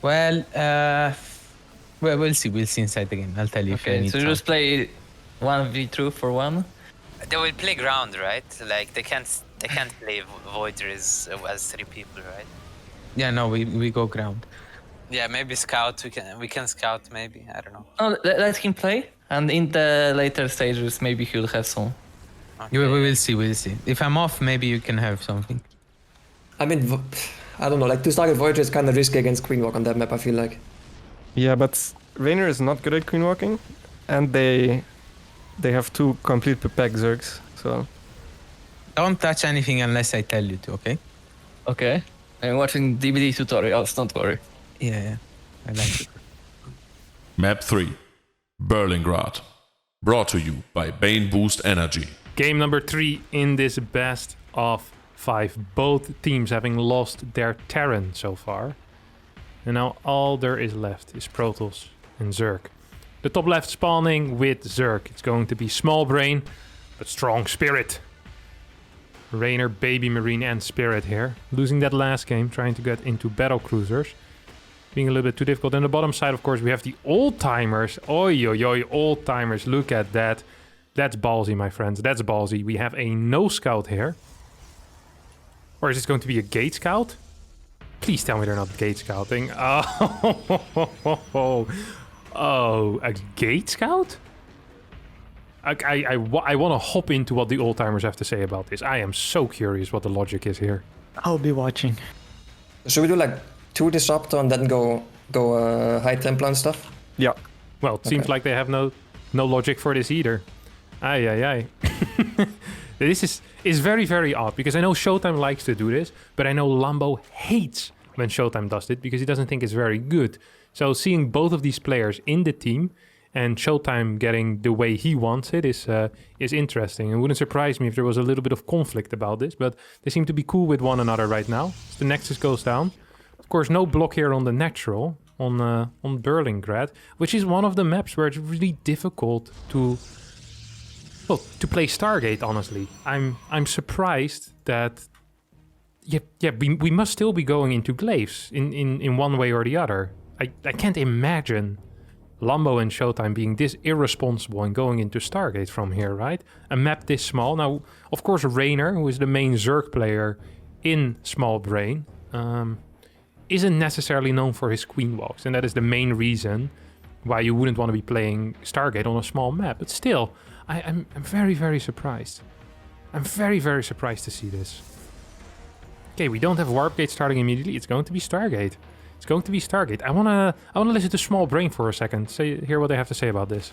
Well, we'll see. We'll see inside the game. I'll tell you if I Okay, need so some. just play 1v2 for 1. They will play ground, right? Like they can't play Void Rays as 3 people, right? Yeah, no, we go ground. Yeah, maybe scout. We can scout. Maybe I don't know. Oh, let him play, and in the later stages, maybe he'll have some. Okay. We will see. We'll see. If I'm off, maybe you can have something. I mean, I don't know. Like 2-Stargate Void Ray is kind of risky against Queen Walk on that map. I feel like. Yeah, but Reynor is not good at queen walking, and they have 2 complete Pepeg Zergs. So Don't touch anything unless I tell you to. Okay? Okay. I'm watching DVD tutorials. Don't worry. Yeah. I like it. Map 3, Berlingrad. Brought to you by Bane Boost Energy. Game number 3 in this best of 5. Both teams having lost their Terran so far. And now all there is left is Protoss and Zerg. The top left spawning with Zerg. It's going to be small brain, but strong spirit. Reynor, Baby Marine and Spirit here. Losing that last game, trying to get into battle cruisers. Being a little bit too difficult. On the bottom side, of course, we have the old-timers. Oi, oi, oi, old-timers. Look at that. That's ballsy, my friends. That's ballsy. We have a no scout here. Or is this going to be a gate scout? Please tell me they're not gate scouting. Oh, a gate scout? I want to hop into what the old-timers have to say about this. I am so curious what the logic is here. I'll be watching. Should we do like 2 Disruptor and then go High Templar and stuff? yeah, Well, it seems like they have no logic for this either. Ay. This is very, very odd, because I know Showtime likes to do this, but I know Lambo hates when Showtime does it, because he doesn't think it's very good. So seeing both of these players in the team, and Showtime getting the way he wants it is interesting. It wouldn't surprise me if there was a little bit of conflict about this, but they seem to be cool with one another right now. So the Nexus goes down. Of course, no block here on the natural, on Berlingrad, which is one of the maps where it's really difficult to play Stargate, honestly. I'm surprised that we must still be going into glaives in one way or the other. I can't imagine Lambo and Showtime being this irresponsible and going into Stargate from here, right? A map this small. Now, of course, Reynor, who is the main Zerg player in Small Brain, isn't necessarily known for his queen walks, and that is the main reason why you wouldn't want to be playing Stargate on a small map. But still, I'm very, very surprised. I'm very, very surprised to see this. Okay, we don't have Warpgate starting immediately. It's going to be Stargate. It's going to be Stargate. I wanna listen to Small Brain for a second. Hear what they have to say about this.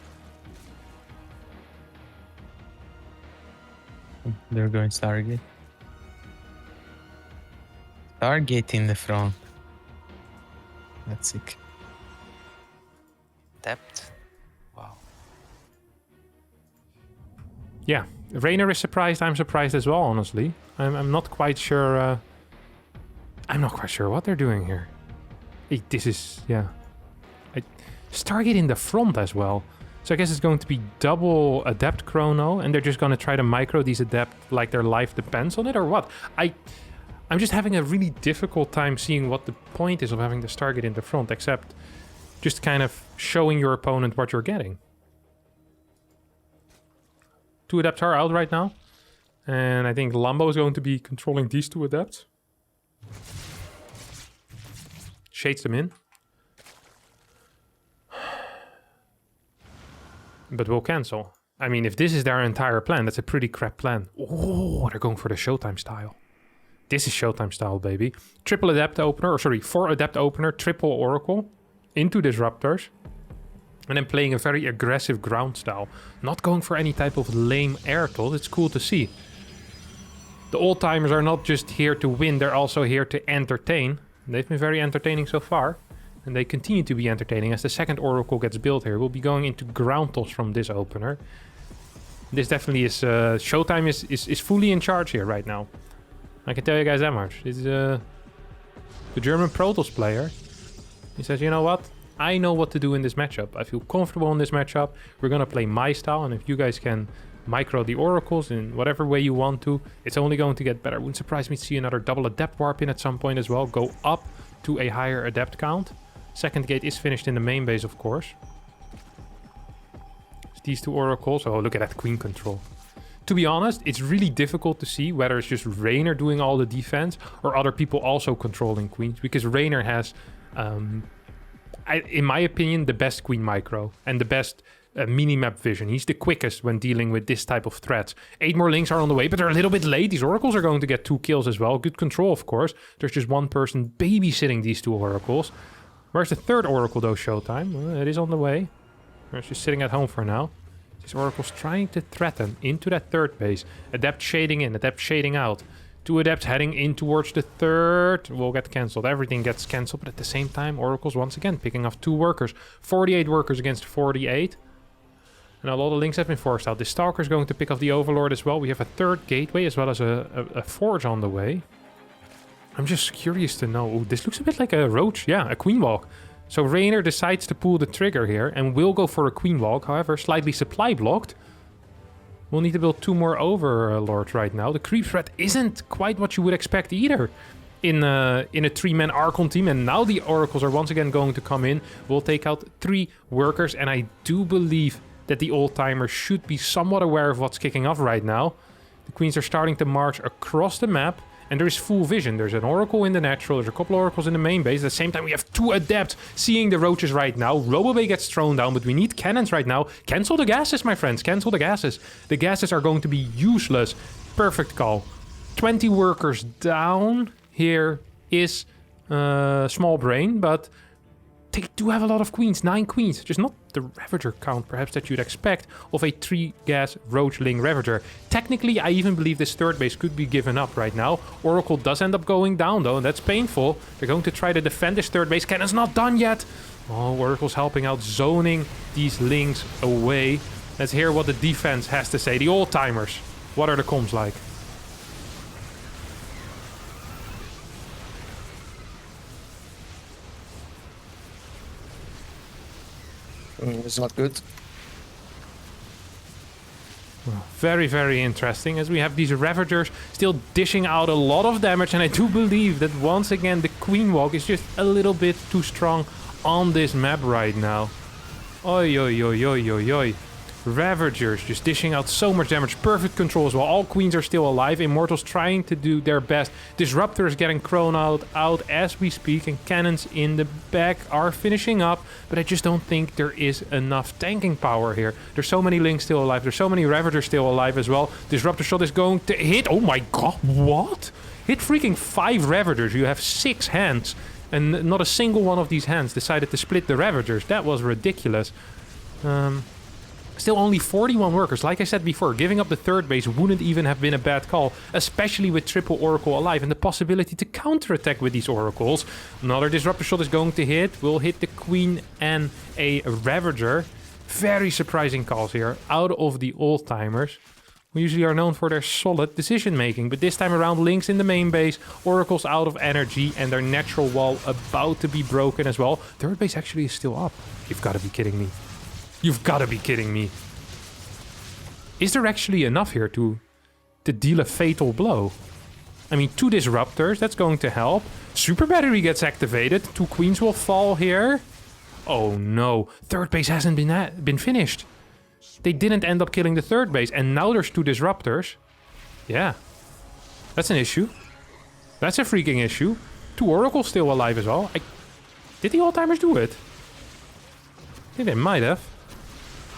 They're going Stargate. Stargate in the front. That's sick. Depth. Wow. Yeah, Reynor is surprised. I'm surprised as well, honestly. I'm not quite sure. I'm not quite sure what they're doing here. This is, yeah. Stargate in the front as well. So I guess it's going to be double Adept Chrono, and they're just going to try to micro these Adept like their life depends on it, or what? I'm just having a really difficult time seeing what the point is of having the Stargate in the front, except just kind of showing your opponent what you're getting. 2 Adepts are out right now, and I think Lambo is going to be controlling these 2 Adepts. Shades them in. But we'll cancel. I mean, if this is their entire plan, that's a pretty crap plan. Oh, they're going for the Showtime style. This is Showtime style, baby. Triple Adept Opener, or sorry, 4 Adept Opener, triple Oracle into Disruptors. And then playing a very aggressive ground style. Not going for any type of lame air toll. It's cool to see. The old-timers are not just here to win, they're also here to entertain. They've been very entertaining so far, and they continue to be entertaining as the second Oracle gets built here. We'll be going into ground toss from this opener. This definitely is... Showtime is fully in charge here right now. I can tell you guys that much. It's the German Protoss player. He says, you know what? I know what to do in this matchup. I feel comfortable in this matchup. We're gonna play my style, and if you guys can micro the oracles in whatever way you want to, it's only going to get better. Wouldn't surprise me to see another double adept warp in at some point as well. Go up to a higher adept count. Second gate is finished in the main base, of course. These two oracles. Oh, look at that queen control. To be honest, it's really difficult to see whether it's just Reynor doing all the defense or other people also controlling queens, because Reynor has, in my opinion, the best queen micro and the best mini-map vision. He's the quickest when dealing with this type of threats. 8 more links are on the way, but they're a little bit late. These oracles are going to get 2 kills as well. Good control, of course. There's just one person babysitting these 2 oracles. Where's the third oracle, though, Showtime? Well, it is on the way. It's just sitting at home for now. These oracles trying to threaten into that third base. Adept shading in, adept shading out. 2 adepts heading in towards the third. Will get cancelled. Everything gets cancelled, but at the same time, oracles once again picking off 2 workers. 48 workers against 48. And a lot of links have been forced out. The Stalker is going to pick off the Overlord as well. We have a third gateway as well as a forge on the way. I'm just curious to know. Ooh, this looks a bit like a roach. Yeah, a queen walk. So Reynor decides to pull the trigger here and will go for a queen walk. However, slightly supply blocked. We'll need to build 2 more Overlords right now. The creep threat isn't quite what you would expect either in a 3-man Archon team. And now the oracles are once again going to come in. We'll take out 3 workers. And I do believe that the old-timers should be somewhat aware of what's kicking off right now. The queens are starting to march across the map. And there is full vision. There's an oracle in the natural. There's a couple oracles in the main base. At the same time, we have 2 adepts seeing the roaches right now. Robobay gets thrown down, but we need cannons right now. Cancel the gases, my friends. Cancel the gases. The gases are going to be useless. Perfect call. 20 workers down. Here is small brain, but they do have a lot of queens. 9 queens. Just not the Ravager count, perhaps, that you'd expect of a 3-gas Roachling Ravager. Technically, I even believe this third base could be given up right now. Oracle does end up going down, though, and that's painful. They're going to try to defend this third base. Cannon's not done yet. Oh, Oracle's helping out, zoning these links away. Let's hear what the defense has to say. The old-timers. What are the comms like? It's not good. Well, very, very interesting, as we have these Ravagers still dishing out a lot of damage, and I do believe that once again the Queen Walk is just a little bit too strong on this map right now. Oi, oi, oi, oi, oi, oi. Ravagers just dishing out so much damage. Perfect control as well. All queens are still alive. Immortals trying to do their best. Disruptors getting thrown out as we speak. And cannons in the back are finishing up. But I just don't think there is enough tanking power here. There's so many links still alive. There's so many Ravagers still alive as well. Disruptor shot is going to hit. Oh my god, what? Hit freaking 5 Ravagers. You have 6 hands. And not a single one of these hands decided to split the Ravagers. That was ridiculous. Still only 41 workers. Like I said before, giving up the third base wouldn't even have been a bad call, especially with triple Oracle alive and the possibility to counterattack with these Oracles. Another Disruptor shot is going to hit. Will hit the Queen and a Ravager. Very surprising calls here out of the old-timers, who usually are known for their solid decision-making. But this time around, links in the main base, Oracles out of energy, and their natural wall about to be broken as well. Third base actually is still up. You've got to be kidding me. You've got to be kidding me. Is there actually enough here to deal a fatal blow? I mean, 2 Disruptors, that's going to help. Super Battery gets activated. 2 Queens will fall here. Oh no, third base hasn't been finished. They didn't end up killing the third base, and now there's 2 Disruptors. Yeah, that's an issue. That's a freaking issue. 2 Oracles still alive as well. Did the old-timers do it? I think they might have.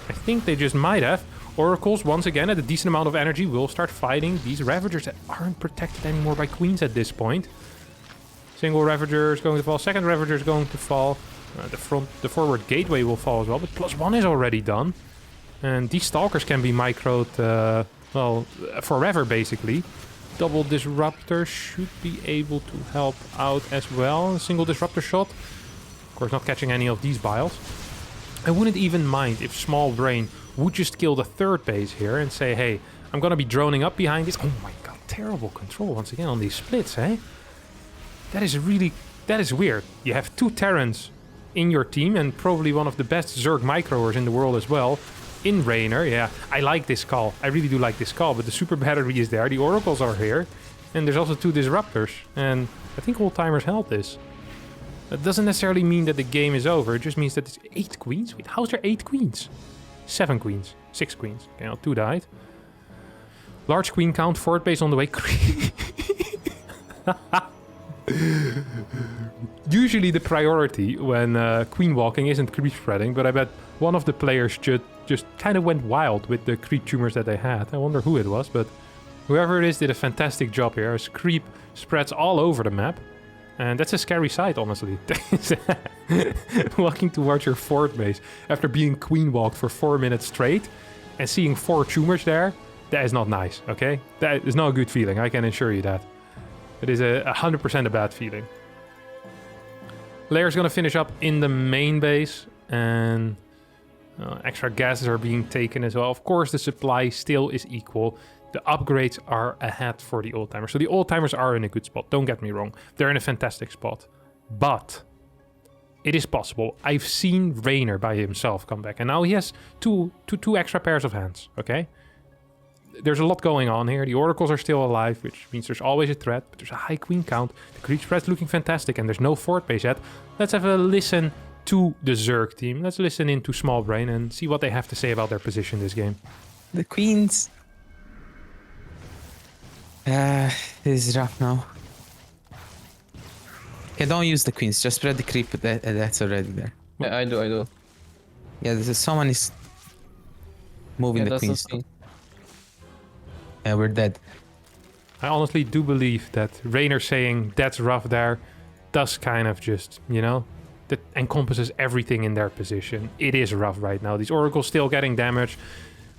I think they just might have. Oracles, once again, at a decent amount of energy, will start fighting these Ravagers that aren't protected anymore by Queens at this point. Single Ravager is going to fall. Second Ravager is going to fall. The forward gateway will fall as well, but +1 is already done. And these Stalkers can be microed, well, forever, basically. Double Disruptor should be able to help out as well. A single Disruptor shot. Of course, not catching any of these biles. I wouldn't even mind if Small Brain would just kill the third base here and say, hey, I'm gonna be droning up behind this. Oh my god, terrible control once again on these splits, eh? That is weird. You have 2 Terrans in your team and probably one of the best Zerg microers in the world as well. In Reynor, yeah, I like this call. I really do like this call, but the super battery is there, the oracles are here, and there's also 2 disruptors, and I think old-timers held this. That doesn't necessarily mean that the game is over, it just means that it's 8 queens? Wait, how's there 8 queens? 7 queens, 6 queens. Okay, now 2 died. Large queen count, fort base on the way. Usually the priority when queen walking isn't creep spreading, but I bet one of the players just kind of went wild with the creep tumors that they had. I wonder who it was, but whoever it is did a fantastic job here as creep spreads all over the map. And that's a scary sight, honestly. Walking towards your fort base after being queen walked for 4 minutes straight and seeing 4 tumors there, that is not nice, okay? That is not a good feeling, I can assure you that. It is 100% a bad feeling. Layer's gonna finish up in the main base, and extra gases are being taken as well. Of course, the supply still is equal. The upgrades are ahead for the old-timers. So the old-timers are in a good spot, don't get me wrong. They're in a fantastic spot. But it is possible. I've seen Reynor by himself come back, and now he has two extra pairs of hands, okay? There's a lot going on here. The oracles are still alive, which means there's always a threat, but there's a high queen count. The creep spread's looking fantastic, and there's no fort base yet. Let's have a listen to the Zerg team. Let's listen into Small Brain and see what they have to say about their position this game. The queens. This is rough now. Okay, don't use the queens. Just spread the creep. That's already there. Yeah, I do. Yeah, someone is moving the queens. Yeah, we're dead. I honestly do believe that Reynor saying that's rough there does kind of just, you know, that encompasses everything in their position. It is rough right now. These oracles still getting damaged.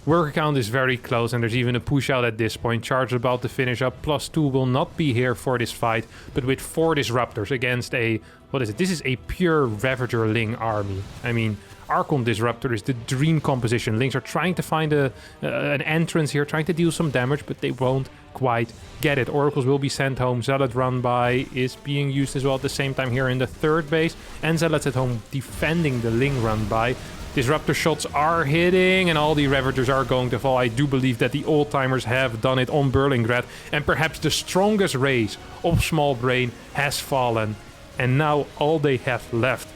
Worker count is very close, and there's even a push out at this point. Charge about to finish up. +2 will not be here for this fight, but with 4 disruptors against a, what is it? This is a pure Ravager Ling army. I mean, Archon Disruptor is the dream composition. Lings are trying to find an entrance here, trying to deal some damage, but they won't quite get it. Oracles will be sent home. Zealot run by is being used as well at the same time here in the third base, and Zealots at home defending the Ling run by. Disruptor shots are hitting, and all the Ravagers are going to fall. I do believe that the old-timers have done it on Berlingrad, and perhaps the strongest race of Small Brain has fallen. And now all they have left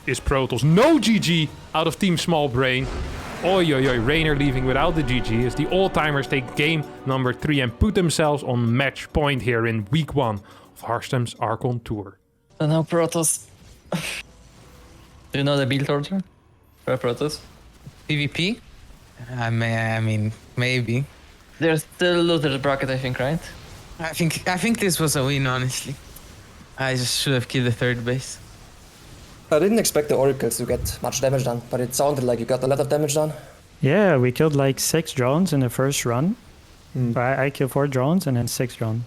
is Protoss. No GG out of Team Small Brain. Oi, oi, oi, Reynor leaving without the GG as the old-timers take game number 3 and put themselves on match point here in week 1 of Harstem's Archon Tour. And now Protoss. Do you know the build order for Protoss? PvP? I mean, maybe. There's still loser bracket, I think, right? I think this was a win, honestly. I just should have killed the third base. I didn't expect the oracles to get much damage done, but it sounded like you got a lot of damage done. Yeah, we killed like 6 drones in the first run. I killed 4 drones and then 6 drones.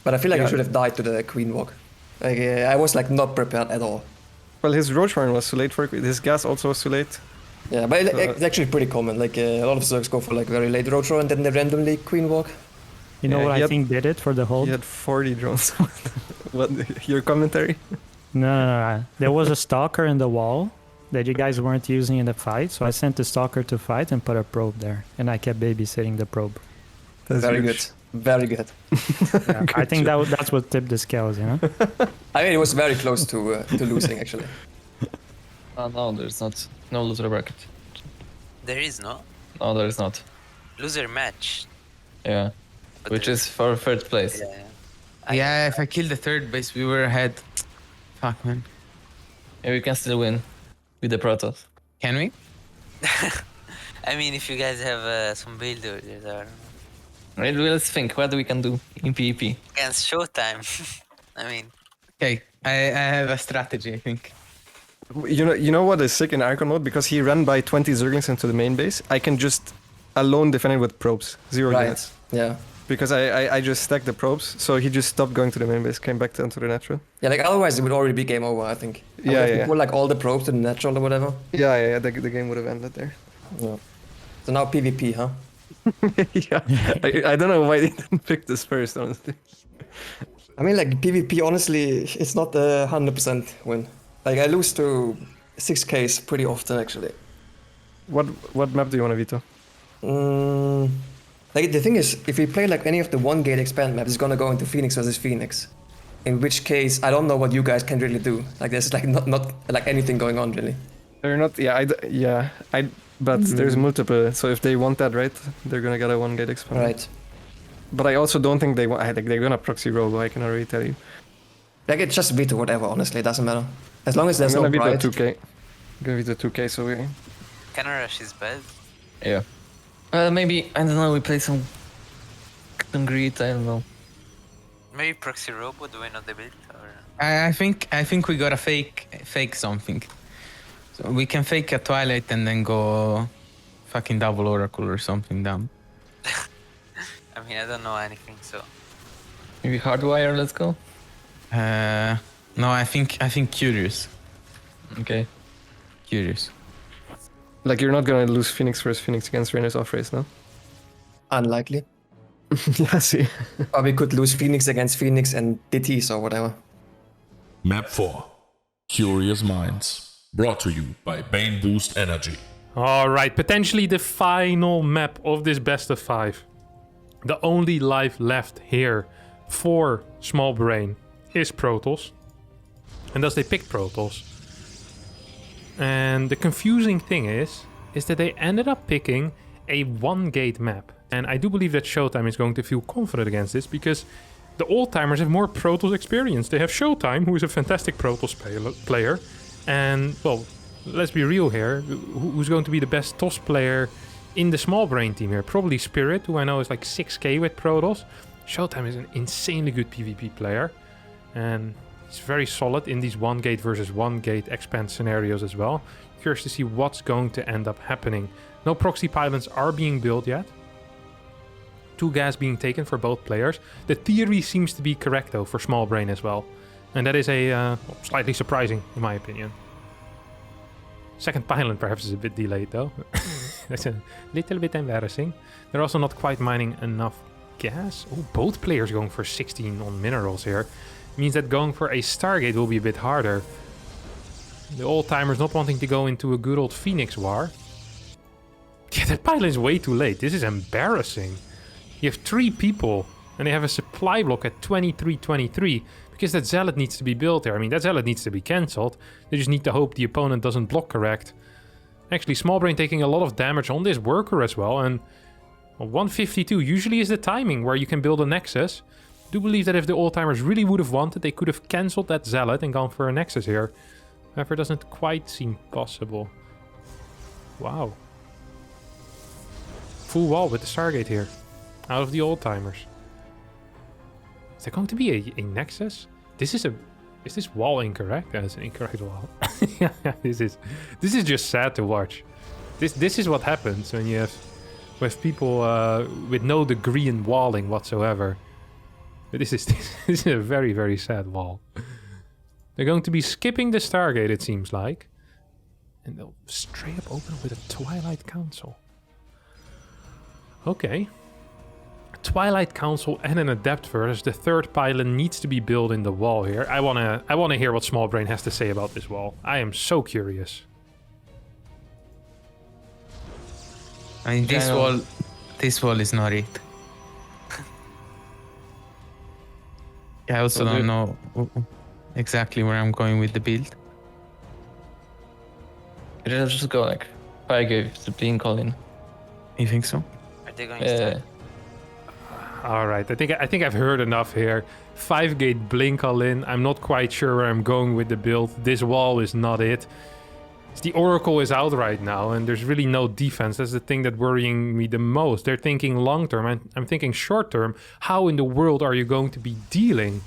But I feel like I should have died to the queen walk. Like, I was like not prepared at all. Well, his Roach Warren was too late for it. His gas also was too late. Yeah, but it's actually pretty common. Like a lot of Zergs go for like very late Roach Warren and then they randomly queen walk. You know what I think did it for the hold? He had 40 drones. What, your commentary? No. There was a stalker in the wall that you guys weren't using in the fight, so I sent the stalker to fight and put a probe there, and I kept babysitting the probe. That's very good. Very good. Yeah, I think that's what tipped the scales, you know? I mean, it was very close to losing, actually. No, there's not. No loser bracket. There is no No, there is not. loser match. Yeah. But Which there is for third place. Yeah, if I killed the third base, we were ahead. Fuck, man. Yeah, we can still win with the Protoss. Can we? I mean, if you guys have some build orders or Right, let's think. What we can do in PvP? against Showtime. I mean, Okay, I have a strategy, I think. You know what is sick in Archon mode? Because he ran by 20 Zerglings into the main base, I can just alone defend it with probes. 0 units. Yeah. Because I just stacked the probes, so he just stopped going to the main base, came back into the natural. Yeah, like otherwise it would already be game over, I think. Yeah. Put like all the probes to the natural or whatever. Yeah, the game would have ended there. Yeah. So now PvP, huh? Yeah, I don't know why they didn't pick this first, honestly. I mean, like PvP, honestly, it's not a 100% win. Like I lose to 6Ks pretty often, actually. What map do you want to veto? Like the thing is, if we play like any of the one gate expand maps, it's gonna go into Phoenix versus Phoenix. In which case, I don't know what you guys can really do. Like there's like not like anything going on really. They're not. Yeah, but there's multiple. So if they want that, right, they're gonna get a one gate expand. Right. But I also don't think they want. Like they're gonna proxy robo. I can already tell you. Like it's just veto whatever. Honestly, it doesn't matter. As long as there's I'm no gonna pride. veto 2K. I'm gonna veto 2K. So we. Cannon rush is bad. Yeah. Maybe, I don't know, we play some greed, I don't know. Maybe proxy robo, do we know the build? Or... I think we gotta fake something. So we can fake a Twilight and then go fucking double Oracle or something dumb. I mean, I don't know anything, so... Maybe Hardwire, let's go. No, I think Curious. Okay. Curious. Like you're not gonna lose Phoenix versus Phoenix against Reynor's off race, no? Unlikely. Yeah, see. Or we could lose Phoenix against Phoenix and DTs or whatever. Map 4. Curious Minds. Brought to you by Bane Boost Energy. All right, potentially the final map of this best of 5. The only life left here for Small Brain is Protoss. And thus they picked Protoss. And the confusing thing is that they ended up picking a one-gate map. And I do believe that Showtime is going to feel confident against this because the old-timers have more Protoss experience. They have Showtime, who is a fantastic Protoss player. And, well, let's be real here. Who's going to be the best TOS player in the Small Brain team here? Probably Spirit, who I know is like 6k with Protoss. Showtime is an insanely good PvP player. And he's very solid in these one gate versus one gate expand scenarios as well. Curious to see what's going to end up happening. No proxy pylons are being built yet. 2 gas being taken for both players. The theory seems to be correct though for Small Brain as well. And that is a slightly surprising in my opinion. Second pylon perhaps is a bit delayed though. That's a little bit embarrassing. They're also not quite mining enough gas. Oh, both players going for 16 on minerals here. Means that going for a Stargate will be a bit harder. The old-timers not wanting to go into a good old Phoenix war. Yeah, that pylon is way too late. This is embarrassing. You have 3 people and they have a supply block at 23-23 because that Zealot needs to be built there. I mean, that Zealot needs to be cancelled. They just need to hope the opponent doesn't block correct. Actually, Small Brain taking a lot of damage on this worker as well. And 152 usually is the timing where you can build a Nexus. I do believe that if the old-timers really would have wanted, they could have cancelled that Zealot and gone for a Nexus here. However, it doesn't quite seem possible. Wow. Full wall with the Stargate here. Out of the old-timers. Is there going to be a Nexus? Is this wall incorrect? That's an incorrect wall. Yeah, this is just sad to watch. This is what happens when you have people with no degree in walling whatsoever. This is a very, very sad wall. They're going to be skipping the Stargate, it seems like. And they'll straight up open with a Twilight Council. Okay. Twilight Council and an Adept versus the third pylon needs to be built in the wall here. I wanna hear what Small Brain has to say about this wall. I am so curious. I mean, this wall is not it. I also don't know exactly where I'm going with the build. Just go like Fire Gave the blink all in. You think so? Are they going to start? All right, I think I've heard enough here. 5-gate blink all in. I'm not quite sure where I'm going with the build. This wall is not it. The Oracle is out right now, and there's really no defense. That's the thing that worrying me the most. They're thinking long term, and I'm thinking short term. How in the world are you going to be dealing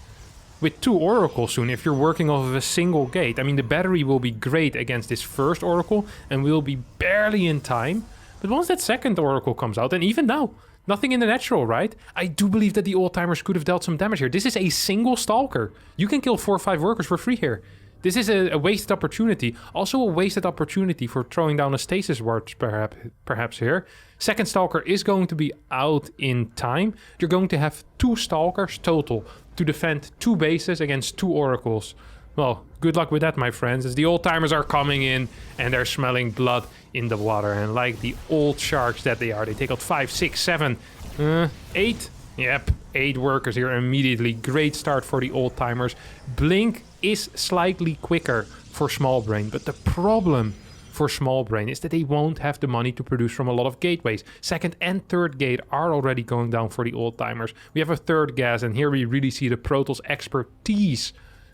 with 2 Oracles soon if you're working off of a single gate? I mean, the battery will be great against this first Oracle, and we'll be barely in time. But once that second Oracle comes out, and even now, nothing in the natural, right? I do believe that the old-timers could have dealt some damage here. This is a single Stalker. You can kill 4 or 5 workers for free here. This is a wasted opportunity. Also a wasted opportunity for throwing down a stasis ward perhaps here. Second Stalker is going to be out in time. You're going to have 2 Stalkers total to defend 2 bases against 2 Oracles. Well, good luck with that, my friends, as the old-timers are coming in and they're smelling blood in the water. And like the old sharks that they are, they take out 5, 6, 7, 8. Yep, 8 workers here immediately. Great start for the old-timers. Blink is slightly quicker for Small Brain, but the problem for Small Brain is that they won't have the money to produce from a lot of gateways. Second and third gate are already going down for the old-timers. We have a third gas, and here we really see the Protoss expertise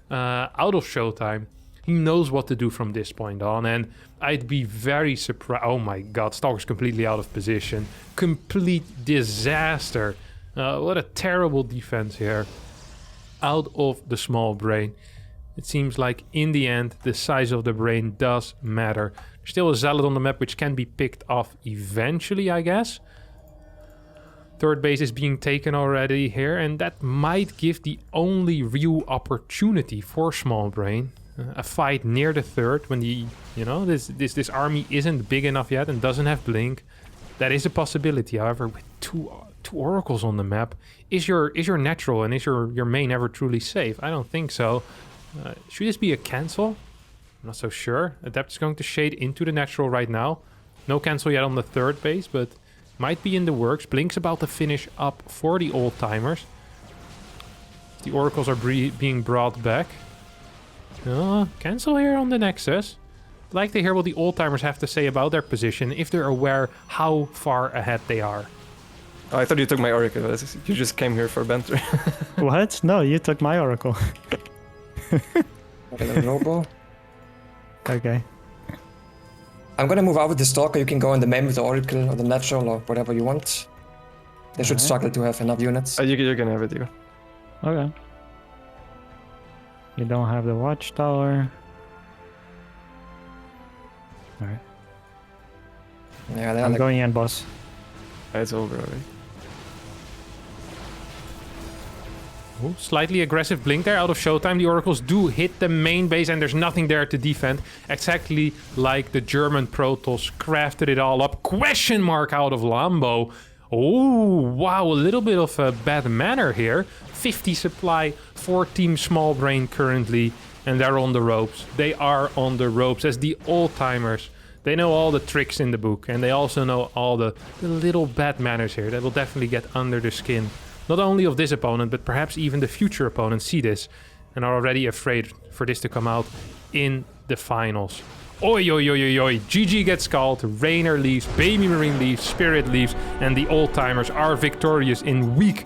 out of Showtime. He knows what to do from this point on, and I'd be very surprised. Oh my god, Stalker's completely out of position. Complete disaster. What a terrible defense here. Out of the Small Brain. It seems like in the end the size of the brain does matter. There's still a Zealot on the map which can be picked off eventually, I guess. Third base is being taken already here, and that might give the only real opportunity for Small Brain. A fight near the third when the, you know, this army isn't big enough yet and doesn't have Blink. That is a possibility. However, with two Oracles on the map, is your natural and is your main ever truly safe? I don't think so. Should this be a cancel? I'm not so sure. Adept is going to shade into the natural right now. No cancel yet on the third base, but might be in the works. Blink's about to finish up for the old-timers. The Oracles are being brought back. Cancel here on the Nexus. I'd like to hear what the old-timers have to say about their position, if they're aware how far ahead they are. Oh, I thought you took my Oracle. You just came here for banter. What? No, you took my Oracle. Okay, the Robo. Okay. I'm gonna move out with the Stalker. You can go in the main with the Oracle or the Natural or whatever you want. They should struggle to have enough units. You can have it, you. Okay. You don't have the Watchtower. Alright. Yeah, they're I'm like, going in, boss. It's over already. Ooh, slightly aggressive Blink there out of Showtime. The Oracles do hit the main base and there's nothing there to defend. Exactly like the German Protoss crafted it all up. Question mark out of Lambo. Oh, wow, a little bit of a bad manner here. 50 supply for Team Small Brain currently, and they're on the ropes. They are on the ropes as the old-timers. They know all the tricks in the book, and they also know all the little bad manners here that will definitely get under the skin. Not only of this opponent, but perhaps even the future opponents see this and are already afraid for this to come out in the finals. Oi, oi, oi, oi, oi. GG gets called, Reynor leaves, Baby Marine leaves, Spirit leaves, and the old-timers are victorious in week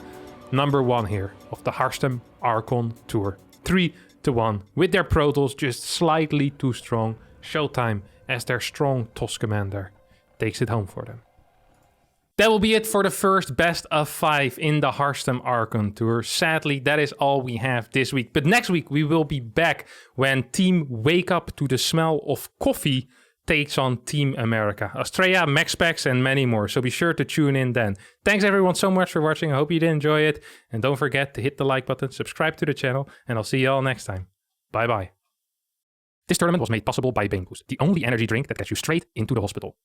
number 1 here of the Harstem Archon Tour. 3-1, with their Protoss just slightly too strong. Showtime, as their strong TOS commander, takes it home for them. That will be it for the first best of 5 in the Harstem Archon Tour. Sadly, that is all we have this week. But next week we will be back when Team Wake Up to the Smell of Coffee takes on Team America. Australia, MaxPax, and many more. So be sure to tune in then. Thanks everyone so much for watching. I hope you did enjoy it. And don't forget to hit the like button, subscribe to the channel, and I'll see you all next time. Bye bye. This tournament was made possible by Bane Boost, the only energy drink that gets you straight into the hospital.